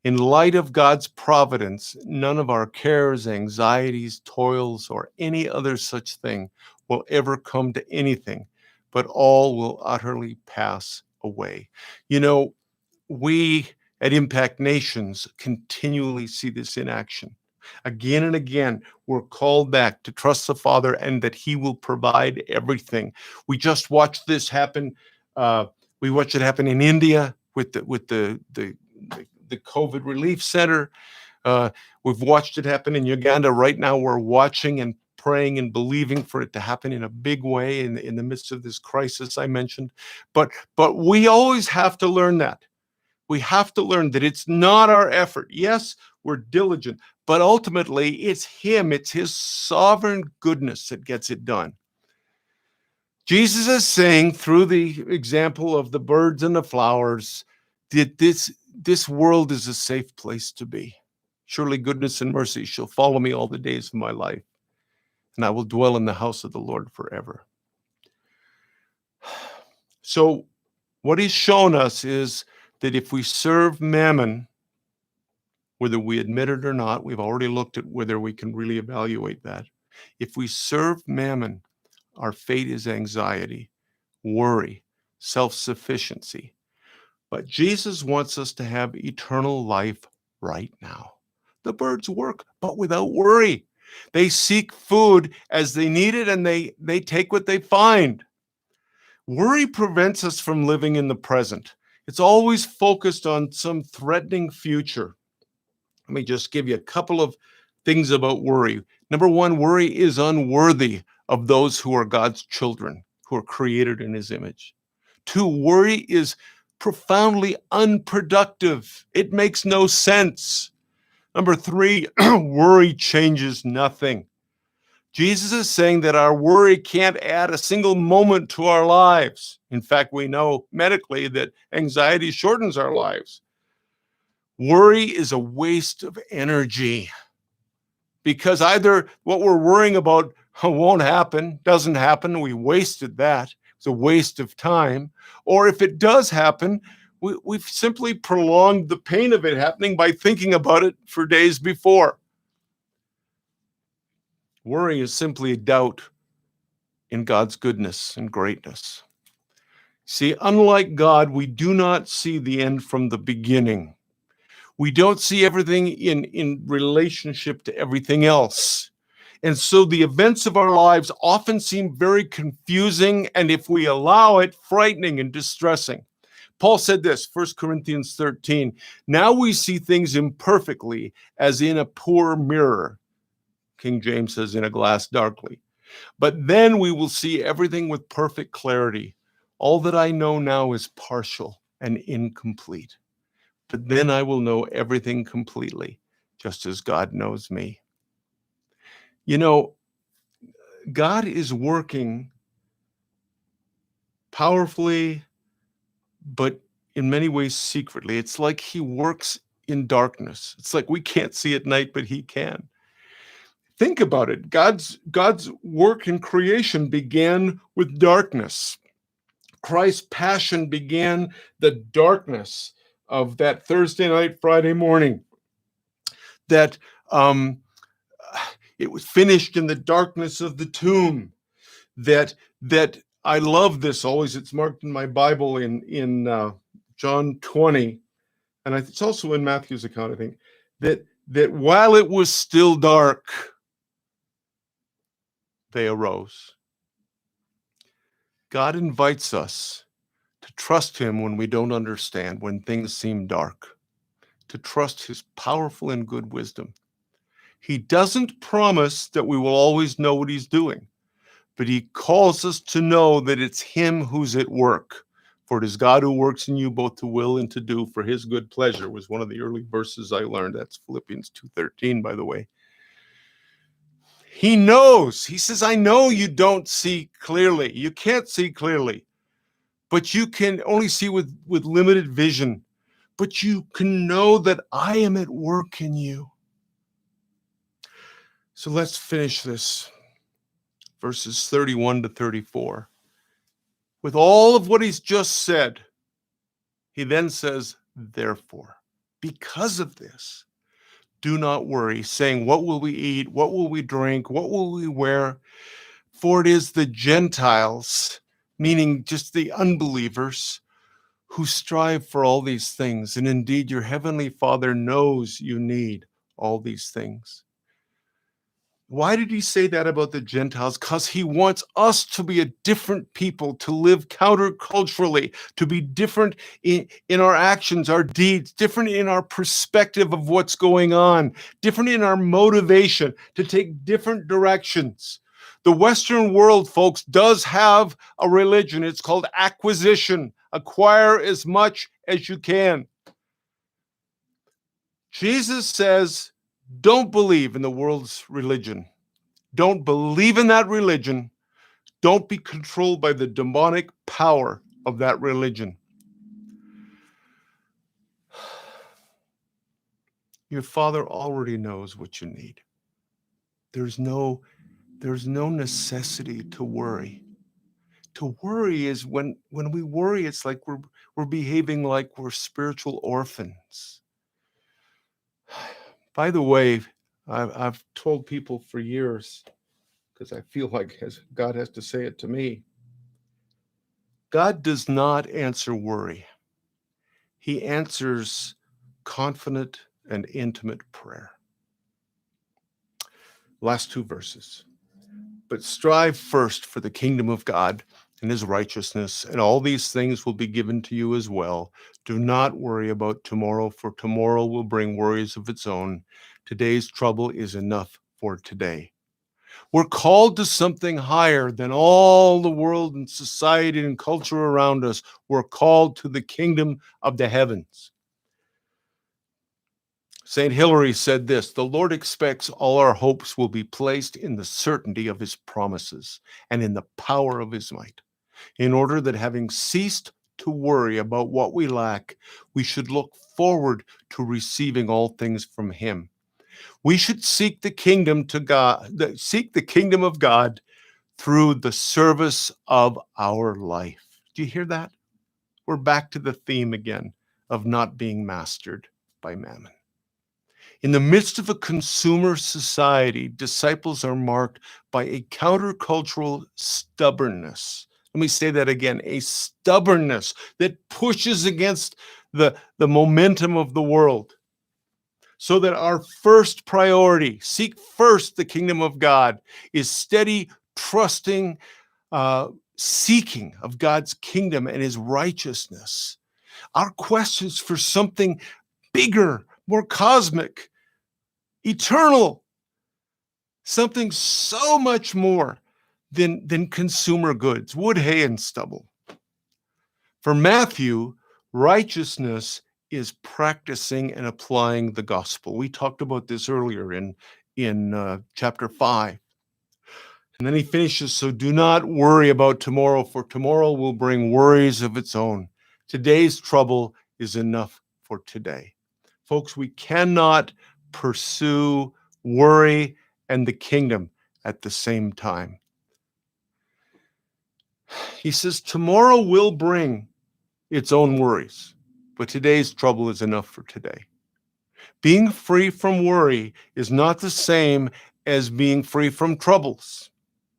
In light of God's providence, none of our cares, anxieties, toils, or any other such thing will ever come to anything, but all will utterly pass away. You know, we at Impact Nations continually see this in action. Again and again, we're called back to trust the Father and that he will provide everything. We just watched this happen. We watched it happen in India. with the COVID relief center. We've watched it happen in Uganda. Right now, we're watching and praying and believing for it to happen in a big way in the midst of this crisis I mentioned. But we always have to learn that. We have to learn that it's not our effort. Yes, we're diligent, but ultimately it's Him. It's His sovereign goodness that gets it done. Jesus is saying through the example of the birds and the flowers that this world is a safe place to be. Surely goodness and mercy shall follow me all the days of my life, and I will dwell in the house of the Lord forever. So what He's shown us is that if we serve mammon, whether we admit it or not, we've already looked at whether we can really evaluate that. If we serve mammon, our fate is anxiety, worry, self-sufficiency. But Jesus wants us to have eternal life right now. The birds work, but without worry. They seek food as they need it, and they take what they find. Worry prevents us from living in the present. It's always focused on some threatening future. Let me just give you a couple of things about worry. Number one, worry is unworthy of those who are God's children, who are created in His image. Two, worry is profoundly unproductive. It makes no sense. Number three, worry changes nothing. Jesus is saying that our worry can't add a single moment to our lives. In fact, we know medically that anxiety shortens our lives. Worry is a waste of energy because either what we're worrying about won't happen, doesn't happen, we wasted that. It's a waste of time. Or if it does happen, we've simply prolonged the pain of it happening by thinking about it for days before. Worry is simply a doubt in God's goodness and greatness. See, unlike God, we do not see the end from the beginning. We don't see everything in relationship to everything else. And so the events of our lives often seem very confusing, and if we allow it, frightening and distressing. Paul said this, 1 Corinthians 13, now we see things imperfectly as in a poor mirror. King James says in a glass darkly. But then we will see everything with perfect clarity. All that I know now is partial and incomplete. But then I will know everything completely, just as God knows me. You know, God is working powerfully, but in many ways secretly. It's like He works in darkness. It's like we can't see at night, but He can. Think about it. God's work in creation began with darkness. Christ's passion began the darkness of that Thursday night, Friday morning. That it was finished in the darkness of the tomb. That I love this always. It's marked in my Bible in John 20, and it's also in Matthew's account, I think, that while it was still dark, they arose. God invites us to trust Him when we don't understand, when things seem dark, to trust His powerful and good wisdom. He doesn't promise that we will always know what He's doing, but He calls us to know that it's Him who's at work. For it is God who works in you both to will and to do for His good pleasure, was one of the early verses I learned. That's Philippians 2:13, by the way. He knows. He says, I know you don't see clearly. You can't see clearly, but you can only see with limited vision. But you can know that I am at work in you. So let's finish this. Verses 31 to 34. With all of what He's just said, He then says, therefore, because of this, do not worry, saying, what will we eat? What will we drink? What will we wear? For it is the Gentiles, meaning just the unbelievers, who strive for all these things. And indeed, your heavenly Father knows you need all these things. Why did he say that about the Gentiles? Because he wants us to be a different people, to live counterculturally, to be different in our actions, our deeds, different in our perspective of what's going on, different in our motivation, to take different directions. The Western world, folks, does have a religion. It's called acquisition. Acquire as much as you can. Jesus says, don't believe in the world's religion. Don't believe in that religion. Don't be controlled by the demonic power of that religion. Your Father already knows what you need. There's no necessity to worry. To worry is when we worry, it's like we're behaving like we're spiritual orphans. By the way, I've told people for years, because I feel like God has to say it to me. God does not answer worry. He answers confident and intimate prayer. Last two verses. But strive first for the kingdom of God and his righteousness, and all these things will be given to you as well. Do not worry about tomorrow, for tomorrow will bring worries of its own. Today's trouble is enough for today. We're called to something higher than all the world and society and culture around us. We're called to the kingdom of the heavens. St. Hilary said this, the Lord expects all our hopes will be placed in the certainty of his promises and in the power of his might, in order that having ceased to worry about what we lack, we should look forward to receiving all things from him. We should seek the kingdom of God through the service of our life. Do you hear that? We're back to the theme again of not being mastered by mammon. In the midst of a consumer society, disciples are marked by a countercultural stubbornness. Let me say that again, a stubbornness that pushes against the momentum of the world. So that our first priority, seek first the kingdom of God, is steady, trusting, seeking of God's kingdom and his righteousness. Our quest is for something bigger, more cosmic, eternal, something so much more than consumer goods, wood, hay, and stubble. For Matthew, righteousness is practicing and applying the gospel. We talked about this earlier in chapter 5. And then he finishes, so do not worry about tomorrow, for tomorrow will bring worries of its own. Today's trouble is enough for today. Folks, we cannot pursue worry and the kingdom at the same time. He says, tomorrow will bring its own worries, but today's trouble is enough for today. Being free from worry is not the same as being free from troubles.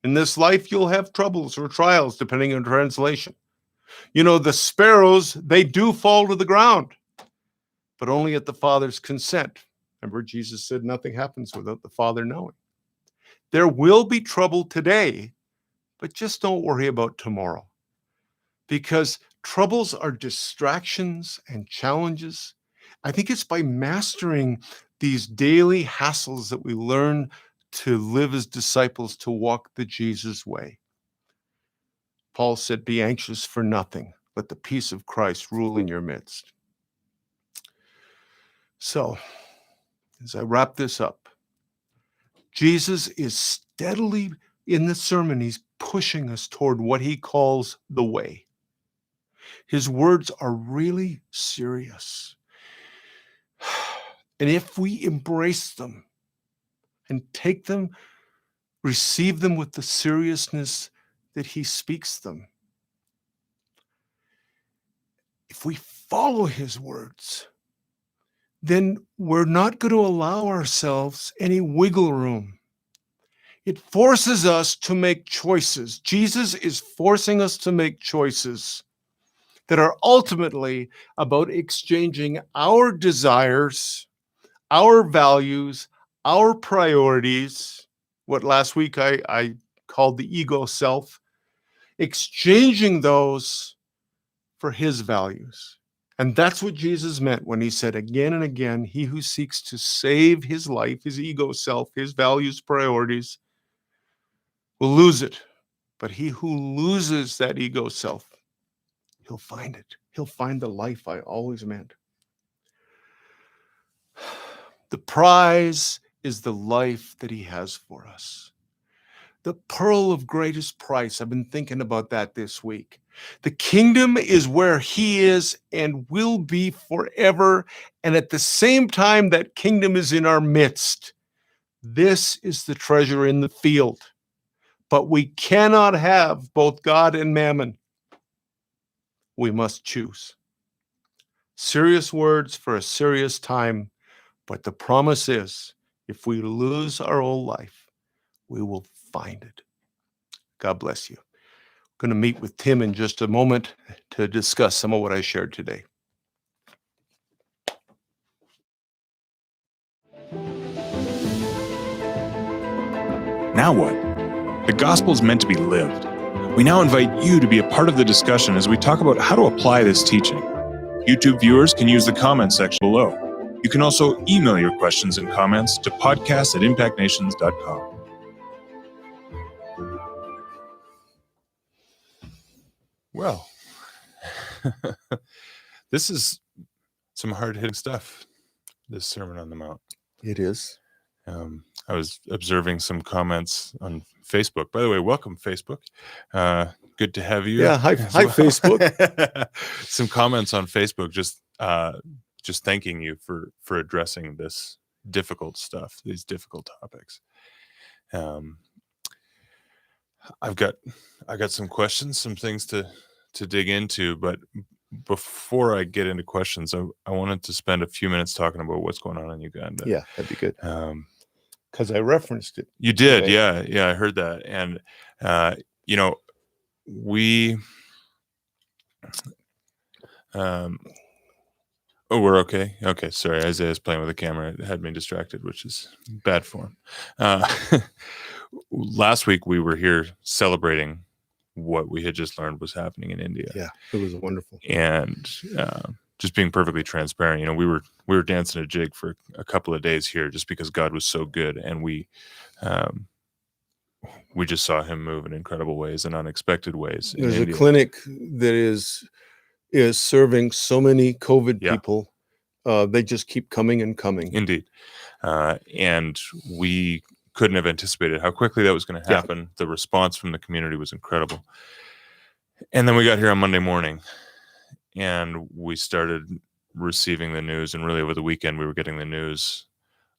In this life, you'll have troubles or trials, depending on translation. You know, the sparrows, they do fall to the ground, but only at the Father's consent. Remember, Jesus said nothing happens without the Father knowing. There will be trouble today, but just don't worry about tomorrow. Because troubles are distractions and challenges. I think it's by mastering these daily hassles that we learn to live as disciples, to walk the Jesus way. Paul said, be anxious for nothing. Let the peace of Christ rule in your midst. So, as I wrap this up, Jesus is steadily, in the sermon, he's pushing us toward what he calls the way. His words are really serious. And if we embrace them and take them, receive them with the seriousness that he speaks them, if we follow his words, then we're not going to allow ourselves any wiggle room. It forces us to make choices. Jesus is forcing us to make choices that are ultimately about exchanging our desires, our values, our priorities what last week I called the ego self, exchanging those for his values. And that's what Jesus meant when he said again and again, he who seeks to save his life, his ego self, his values, priorities, will lose it. But he who loses that ego self, he'll find it. He'll find the life I always meant. The prize is the life that he has for us. The pearl of greatest price. I've been thinking about that this week. The kingdom is where he is and will be forever. And at the same time, that kingdom is in our midst. This is the treasure in the field. But we cannot have both God and mammon. We must choose. Serious words for a serious time. But the promise is, if we lose our old life, we will find it. God bless you. I'm going to meet with Tim in just a moment to discuss some of what I shared today. Now what? The gospel is meant to be lived. We now invite you to be a part of the discussion as we talk about how to apply this teaching. YouTube viewers can use the comments section below. You can also email your questions and comments to podcast@impactnations.com. Well, this is some hard-hitting stuff, this Sermon on the Mount. It is. I was observing some comments on Facebook. By the way, welcome, Facebook. Good to have you. Yeah, hi Facebook. Some comments on Facebook just thanking you for addressing this difficult stuff, these difficult topics. I've got some questions, some things to dig into, but before I get into questions, I wanted to spend a few minutes talking about what's going on in Uganda. Yeah, that'd be good. Because I referenced it. You did, today. yeah, I heard that, and we. Oh, we're okay. Okay, sorry. Isaiah's playing with the camera. It had me distracted, which is bad form. Last week we were here celebrating what we had just learned was happening in India. Yeah, it was wonderful. And just being perfectly transparent, we were dancing a jig for a couple of days here just because God was so good, and we just saw him move in incredible ways and unexpected ways. There's a clinic that is serving so many COVID people. They just keep coming and coming. Indeed. And we couldn't have anticipated how quickly that was going to happen. Yeah. The response from the community was incredible. And then we got here on Monday morning and we started receiving the news. And really over the weekend, we were getting the news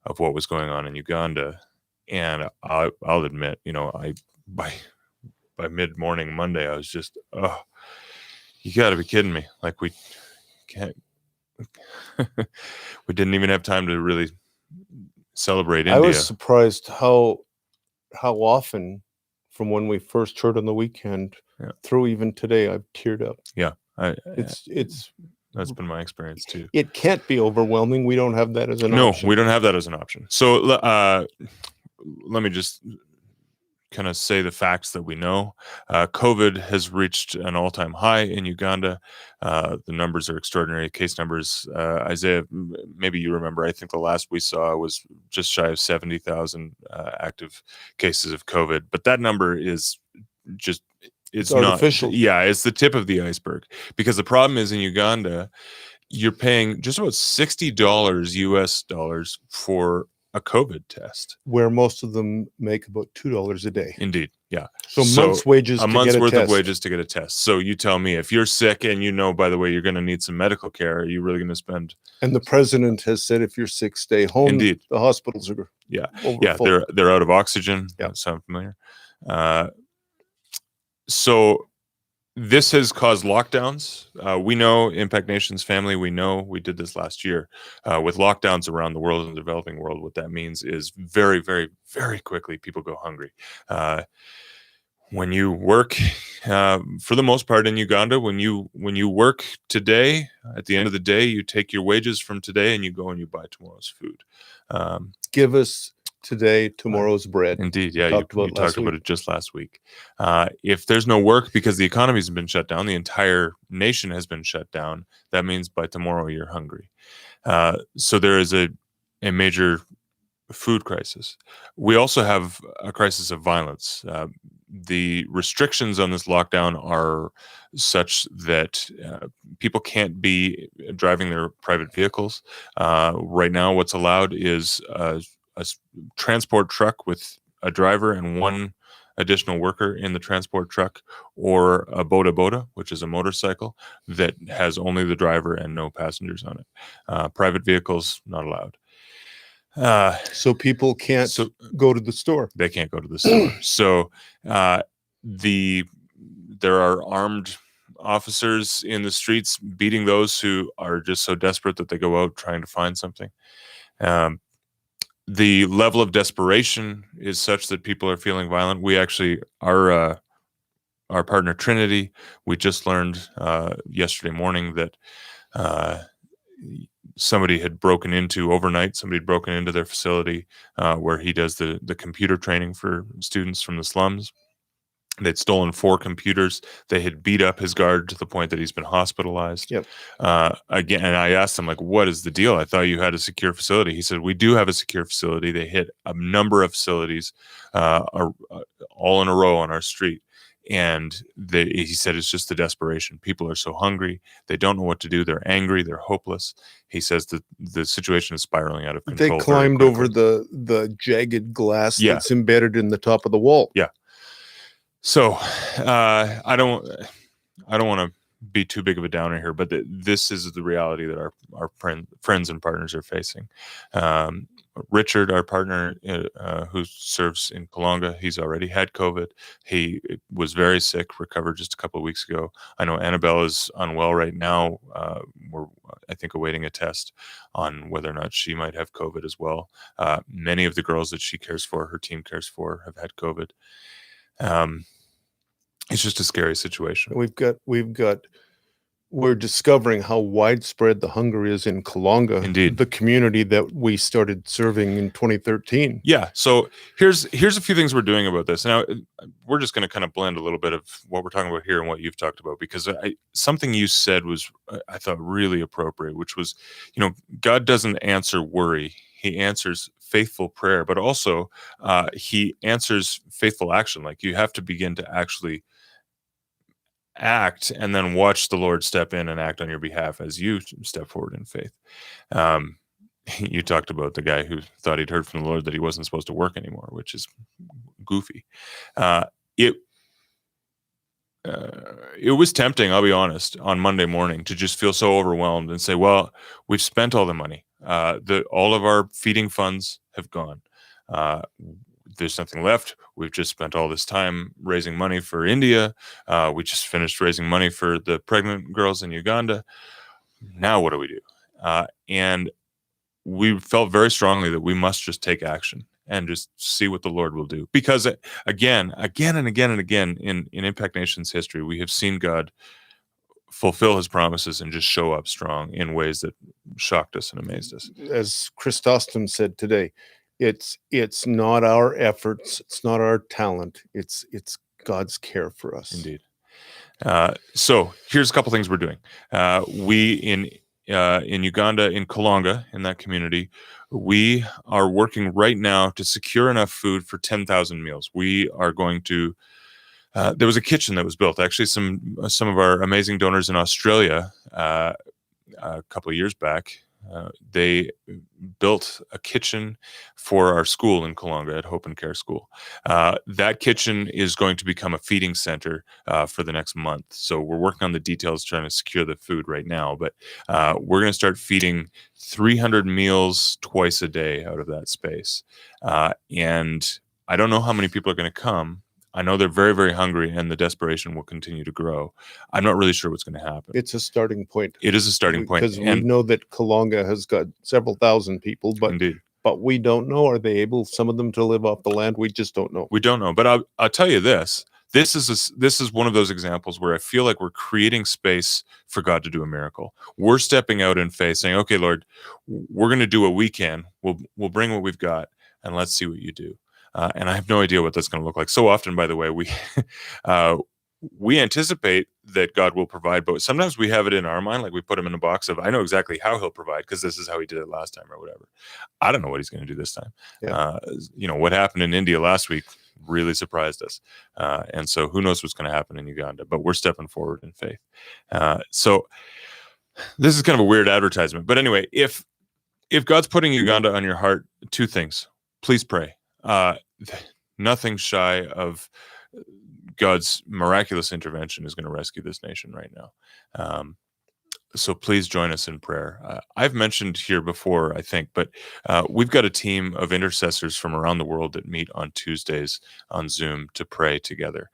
of what was going on in Uganda. And I'll admit, by mid-morning Monday, I was just, you got to be kidding me. Like we can't, we didn't even have time to really celebrate India. I was surprised how often from when we first heard on the weekend through even today, I've teared up. Yeah. It's that's been my experience too. It can't be overwhelming. We don't have that as an option. No, we don't have that as an option. So let me just kind of say the facts that we know. COVID has reached an all-time high in Uganda. The numbers are extraordinary. Case numbers, Isaiah, maybe you remember, I think the last we saw was just shy of 70,000 active cases of COVID. But that number is just, it's not artificial. Yeah, it's the tip of the iceberg. Because the problem is in Uganda, you're paying just about $60 US dollars for a COVID test, where most of them make about $2 a day. Indeed, yeah. So month's wages, a month's worth of wages to get a test. So you tell me, if you're sick and by the way, you're going to need some medical care, are you really going to spend? And the president has said, if you're sick, stay home. Indeed, the hospitals are full. They're out of oxygen. Yeah, sound familiar? So this has caused lockdowns. We know, Impact Nations family, we know we did this last year with lockdowns around the world and the developing world. What that means is very, very, very quickly people go hungry. When you work, for the most part in Uganda, when you work today, at the end of the day, you take your wages from today and you go and you buy tomorrow's food. Give us today, tomorrow's bread. Indeed, We yeah, talked you about last talked about week. it just last week. If there's no work because the economy's been shut down, the entire nation has been shut down. That means by tomorrow you're hungry. So there is a major food crisis. We also have a crisis of violence. The restrictions on this lockdown are such that people can't be driving their private vehicles. Right now, what's allowed is a transport truck with a driver and one additional worker in the transport truck, or a boda, which is a motorcycle that has only the driver and no passengers on it. Private vehicles not allowed. So people can't go to the store. They can't go to the store. So there are armed officers in the streets beating those who are just so desperate that they go out trying to find something. The level of desperation is such that people are feeling violent. We actually, our partner Trinity, we just learned yesterday morning that somebody had broken into their facility where he does the computer training for students from the slums. They'd stolen 4 computers. They had beat up his guard to the point that he's been hospitalized. Yep. Again, and I asked him, like, what is the deal? I thought you had a secure facility. He said, we do have a secure facility. They hit a number of facilities all in a row on our street. And he said it's just the desperation. People are so hungry. They don't know what to do. They're angry. They're hopeless. He says that the situation is spiraling out of control. They climbed over the jagged glass that's embedded in the top of the wall. Yeah. So I don't want to be too big of a downer here, but this is the reality that our friends and partners are facing. Richard, our partner who serves in Kalonga, he's already had COVID. He was very sick, recovered just a couple of weeks ago. I know Annabelle is unwell right now. We're, I think, awaiting a test on whether or not she might have COVID as well. Many of the girls that she cares for, her team cares for, have had COVID. It's just a scary situation. We're discovering how widespread the hunger is in Kalonga, Indeed, the community that we started serving in 2013. Yeah. So here's a few things we're doing about this. Now, we're just going to kind of blend a little bit of what we're talking about here and what you've talked about, because something you said was, I thought, really appropriate, which was, God doesn't answer worry. He answers faithful prayer, but also he answers faithful action. Like, you have to begin to actually act and then watch the Lord step in and act on your behalf as you step forward in faith. You talked about the guy who thought he'd heard from the Lord that he wasn't supposed to work anymore, which is goofy. It was tempting, I'll be honest, on Monday morning to just feel so overwhelmed and say, well, we've spent all the money. All of our feeding funds have gone. There's nothing left. We've just spent all this time raising money for India. We just finished raising money for the pregnant girls in Uganda. Now what do we do? And we felt very strongly that we must just take action and just see what the Lord will do. Because again and again in Impact Nation's history, we have seen God fulfill his promises and just show up strong in ways that shocked us and amazed us. As Chrysostom said today, it's not our efforts, it's not our talent, it's God's care for us. Indeed. So here's a couple things we're doing. We in Uganda, in Kalonga, in that community, we are working right now to secure enough food for 10,000 meals. We are going to. There was a kitchen that was built. Actually, some of our amazing donors in Australia, a couple of years back, they built a kitchen for our school in Kalonga at Hope and Care School. That kitchen is going to become a feeding center for the next month. So we're working on the details, trying to secure the food right now. But we're going to start feeding 300 meals twice a day out of that space. And I don't know how many people are going to come. I know they're very, very hungry, and the desperation will continue to grow. I'm not really sure what's going to happen. It's a starting point. It is a starting point. Because we know that Kalonga has got several thousand people, but Indeed. But we don't know. Are they able, some of them, to live off the land? We just don't know. We don't know. But I'll tell you this. This is one of those examples where I feel like we're creating space for God to do a miracle. We're stepping out in faith, saying, okay, Lord, we're going to do what we can. We'll bring what we've got. and let's see what you do. And I have no idea what that's going to look like. So often, by the way, we anticipate that God will provide, but sometimes we have it in our mind, like we put him in a box of, I know exactly how he'll provide because this is how he did it last time or whatever. I don't know what he's going to do this time. Yeah. What happened in India last week really surprised us. And so who knows what's going to happen in Uganda, but we're stepping forward in faith. So this is kind of a weird advertisement, but anyway, if God's putting Uganda on your heart, two things, please pray. Nothing shy of God's miraculous intervention is going to rescue this nation right now. So please join us in prayer. I've mentioned here before, I think, but we've got a team of intercessors from around the world that meet on Tuesdays on Zoom to pray together.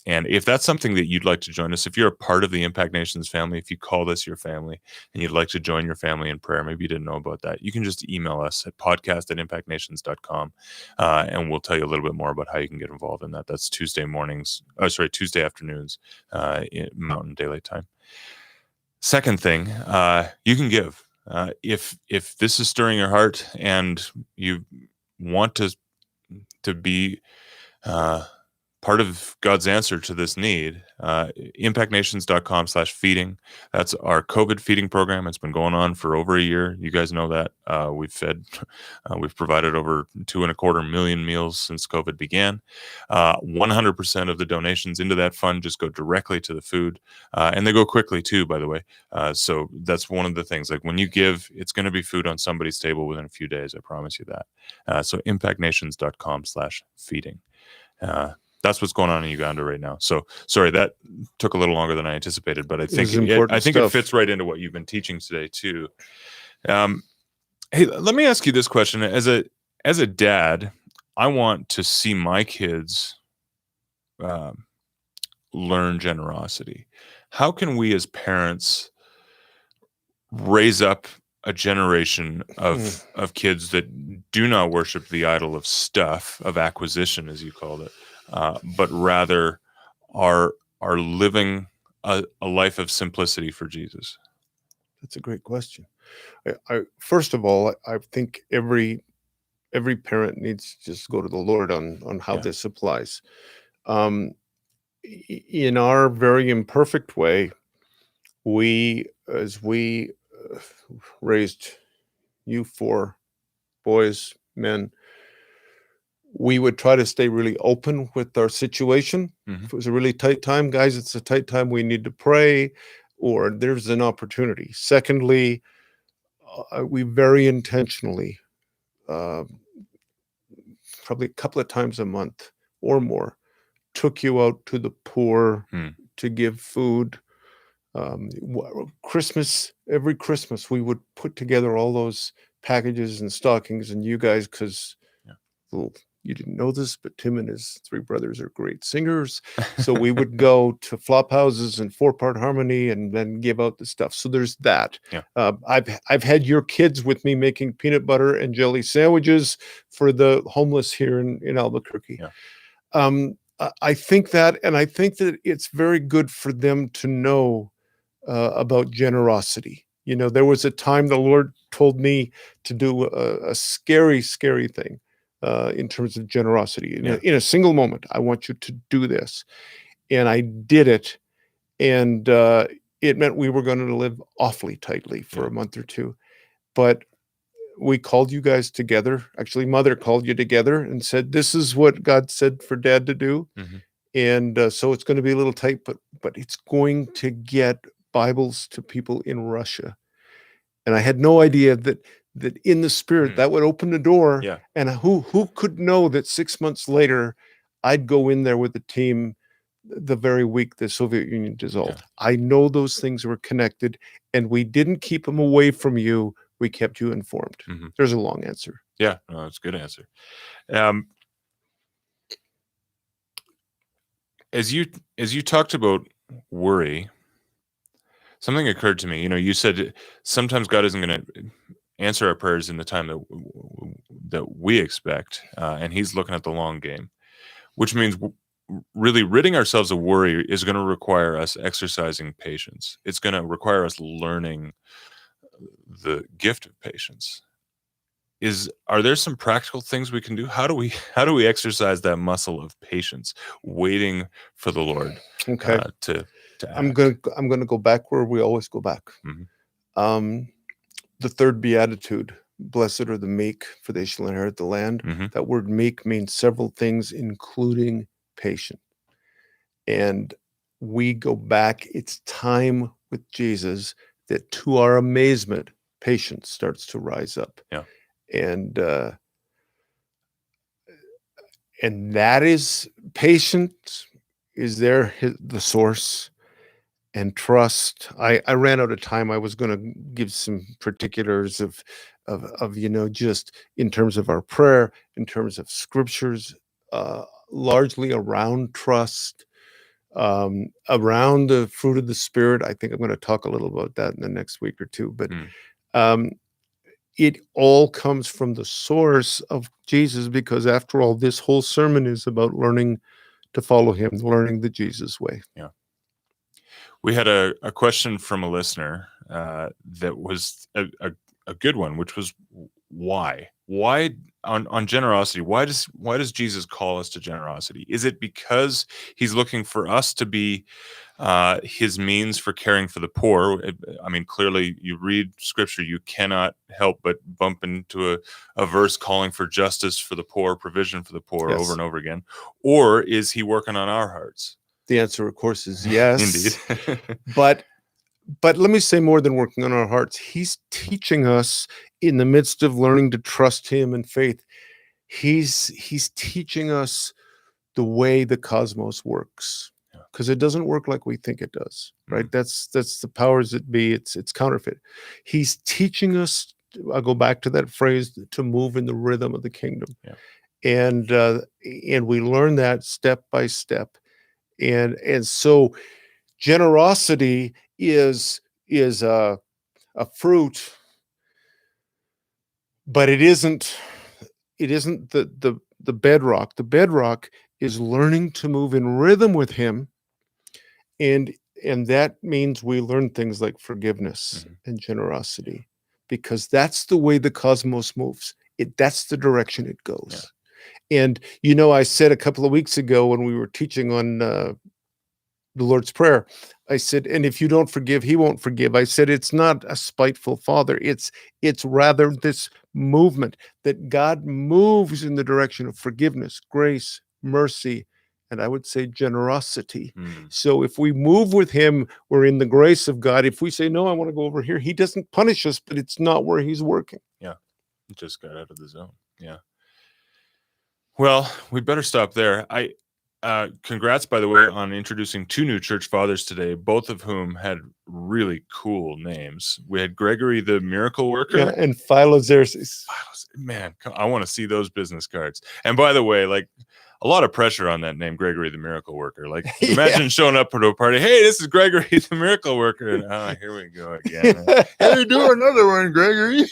And if that's something that you'd like to join us, if you're a part of the Impact Nations family, if you call this your family and you'd like to join your family in prayer, maybe you didn't know about that, you can just email us at podcast@impactnations.com, and we'll tell you a little bit more about how you can get involved in that. That's Tuesday afternoons, in Mountain Daylight Time. Second thing, you can give. If this is stirring your heart and you want to be part of God's answer to this need, impactnations.com/feeding. That's our COVID feeding program. It's been going on for over a year. You guys know that. We've provided over 2.25 million meals since COVID began. 100% of the donations into that fund just go directly to the food. And they go quickly too, by the way. So that's one of the things. Like when you give, it's going to be food on somebody's table within a few days. I promise you that. So impactnations.com/feeding. That's what's going on in Uganda right now. So sorry, that took a little longer than I anticipated, but I think it fits right into what you've been teaching today too. Hey, let me ask you this question. As a dad, I want to see my kids learn generosity. How can we as parents raise up a generation of kids that do not worship the idol of stuff, of acquisition, as you called it, but rather are living a life of simplicity for Jesus? That's a great question. I first of all, I think every parent needs to just go to the Lord on how this applies. In our very imperfect way, as we raised you 4 boys, men, we would try to stay really open with our situation. If it was a really tight time, guys, it's a tight time, we need to pray, or there's an opportunity. Secondly, we very intentionally, probably a couple of times a month or more, took you out to the poor to give food. Every Christmas, we would put together all those packages and stockings, and you guys, because you didn't know this, but Tim and his 3 brothers are great singers. So we would go to flop houses and 4-part harmony and then give out the stuff. So there's that. I've had your kids with me making peanut butter and jelly sandwiches for the homeless here in Albuquerque. I think that, and I think that it's very good for them to know about generosity. You know, there was a time the Lord told me to do a scary, scary thing in terms of generosity. In a single moment, I want you to do this. And I did it. And it meant we were going to live awfully tightly for a month or two. But we called you guys together. Actually, Mother called you together and said, this is what God said for Dad to do. And so it's going to be a little tight, but it's going to get Bibles to people in Russia. And I had no idea that in the spirit that would open the door. And who could know that 6 months later I'd go in there with the team the very week the Soviet Union dissolved. I know those things were connected, and we didn't keep them away from you. We kept you informed. There's a long answer. Yeah, no, that's a good answer. As you talked about worry, something occurred to me. You know, you said sometimes God isn't going to answer our prayers in the time that we expect, and He's looking at the long game, which means really ridding ourselves of worry is going to require us exercising patience. It's going to require us learning the gift of patience. are there some practical things we can do? How do we exercise that muscle of patience, waiting for the Lord Okay. to I'm act? gonna go back where we always go back. Mhm. The third beatitude, blessed are the meek, for they shall inherit the land. Mhm. That word meek means several things, including patient. And we go back, it's time with Jesus that, to our amazement, patience starts to rise up. Yeah. And that is, patience is there, the source, and trust. I ran out of time. I was going to give some particulars of just in terms of our prayer, in terms of scriptures, largely around trust, around the fruit of the Spirit. I think I'm going to talk a little about that in the next week or two. But um, it all comes from the source of Jesus, because after all, this whole sermon is about learning to follow him, learning the Jesus way. Yeah. We had a question from a listener that was a good one, which was why on generosity. Why does Jesus call us to generosity? Is it because he's looking for us to be his means for caring for the poor? I mean, clearly, you read scripture, you cannot help but bump into a verse calling for justice for the poor, provision for the poor, Yes. over and over again. Or is he working on our hearts? The answer, of course, is yes. Indeed. But let me say more than working on our hearts. He's teaching us in the midst of learning to trust him in faith. He's teaching us the way the cosmos works, because it doesn't work like we think it does, right? That's the powers that be. It's counterfeit. He's teaching us, I'll go back to that phrase, to move in the rhythm of the kingdom. Yeah. And we learn that step by step. And so generosity is a fruit, but it isn't the bedrock. The bedrock is learning to move in rhythm with him, and that means we learn things like forgiveness and generosity, because that's the way the cosmos moves. That's the direction it goes. And I said a couple of weeks ago when we were teaching on the Lord's Prayer, I said, and if you don't forgive, he won't forgive. I said, it's not a spiteful father. It's rather this movement that God moves in the direction of forgiveness, grace, mercy, and I would say generosity. So if we move with him, we're in the grace of God. If we say, no, I want to go over here, he doesn't punish us, but it's not where he's working. Yeah. It just got out of the zone. Yeah. Well, we better stop there. Congrats, by the way, on introducing two new church fathers today, both of whom had really cool names. We had Gregory the Miracle Worker. Yeah, and Philozersis. Man, I want to see those business cards. And by the way, like, a lot of pressure on that name, Gregory the Miracle Worker. Like, imagine showing up to a party. Hey, this is Gregory the Miracle Worker. And here we go again. Hey, do another one, Gregory.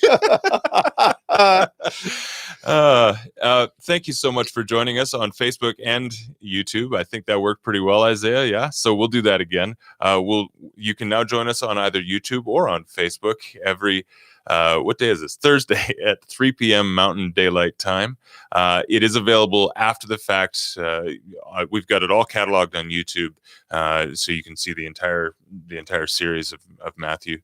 Thank you so much for joining us on Facebook and YouTube. I think that worked pretty well, Isaiah. Yeah, so we'll do that again. You can now join us on either YouTube or on Facebook every what day is this? Thursday at 3 p.m. Mountain Daylight Time. It is available after the fact. We've got it all cataloged on YouTube, so you can see the entire series of Matthew.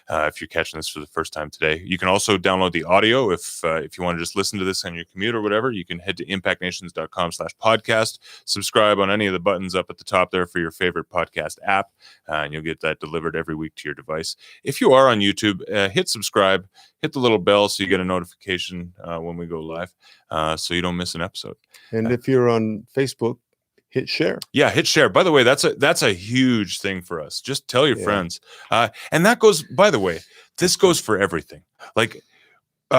If you're catching this for the first time today, you can also download the audio. If you want to just listen to this on your commute or whatever, you can head to impactnations.com/podcast. Subscribe on any of the buttons up at the top there for your favorite podcast app, and you'll get that delivered every week to your device. If you are on YouTube, hit subscribe. Hit the little bell so you get a notification when we go live, so you don't miss an episode. And if you're on Facebook, hit share. Yeah, hit share. By the way, that's a huge thing for us. Just tell your friends. And that goes, by the way, this goes for everything. Like, we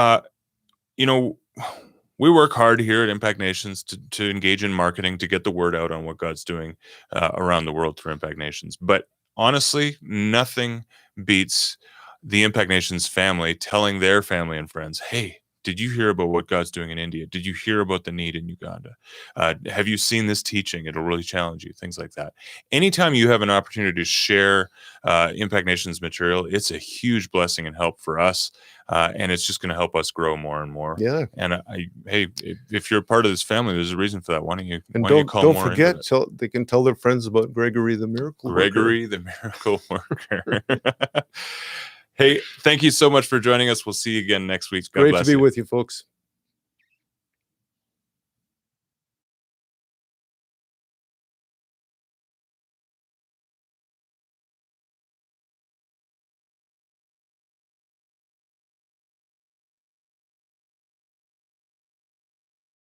work hard here at Impact Nations to engage in marketing, to get the word out on what God's doing around the world through Impact Nations. But honestly, nothing beats the Impact Nations family telling their family and friends, hey, Did you hear about what God's doing in India? Did you hear about the need in Uganda? Have you seen this teaching? It'll really challenge you, things like that. Anytime you have an opportunity to share Impact Nations material, it's a huge blessing and help for us. And it's just going to help us grow more and more. Yeah. And hey, if you're a part of this family, there's a reason for that. Why don't you Don't call more forget, into it? they can tell their friends about Gregory the Miracle Worker. Gregory the Miracle Worker. Hey, thank you so much for joining us. We'll see you again next week. God Great bless to be you. with you, folks.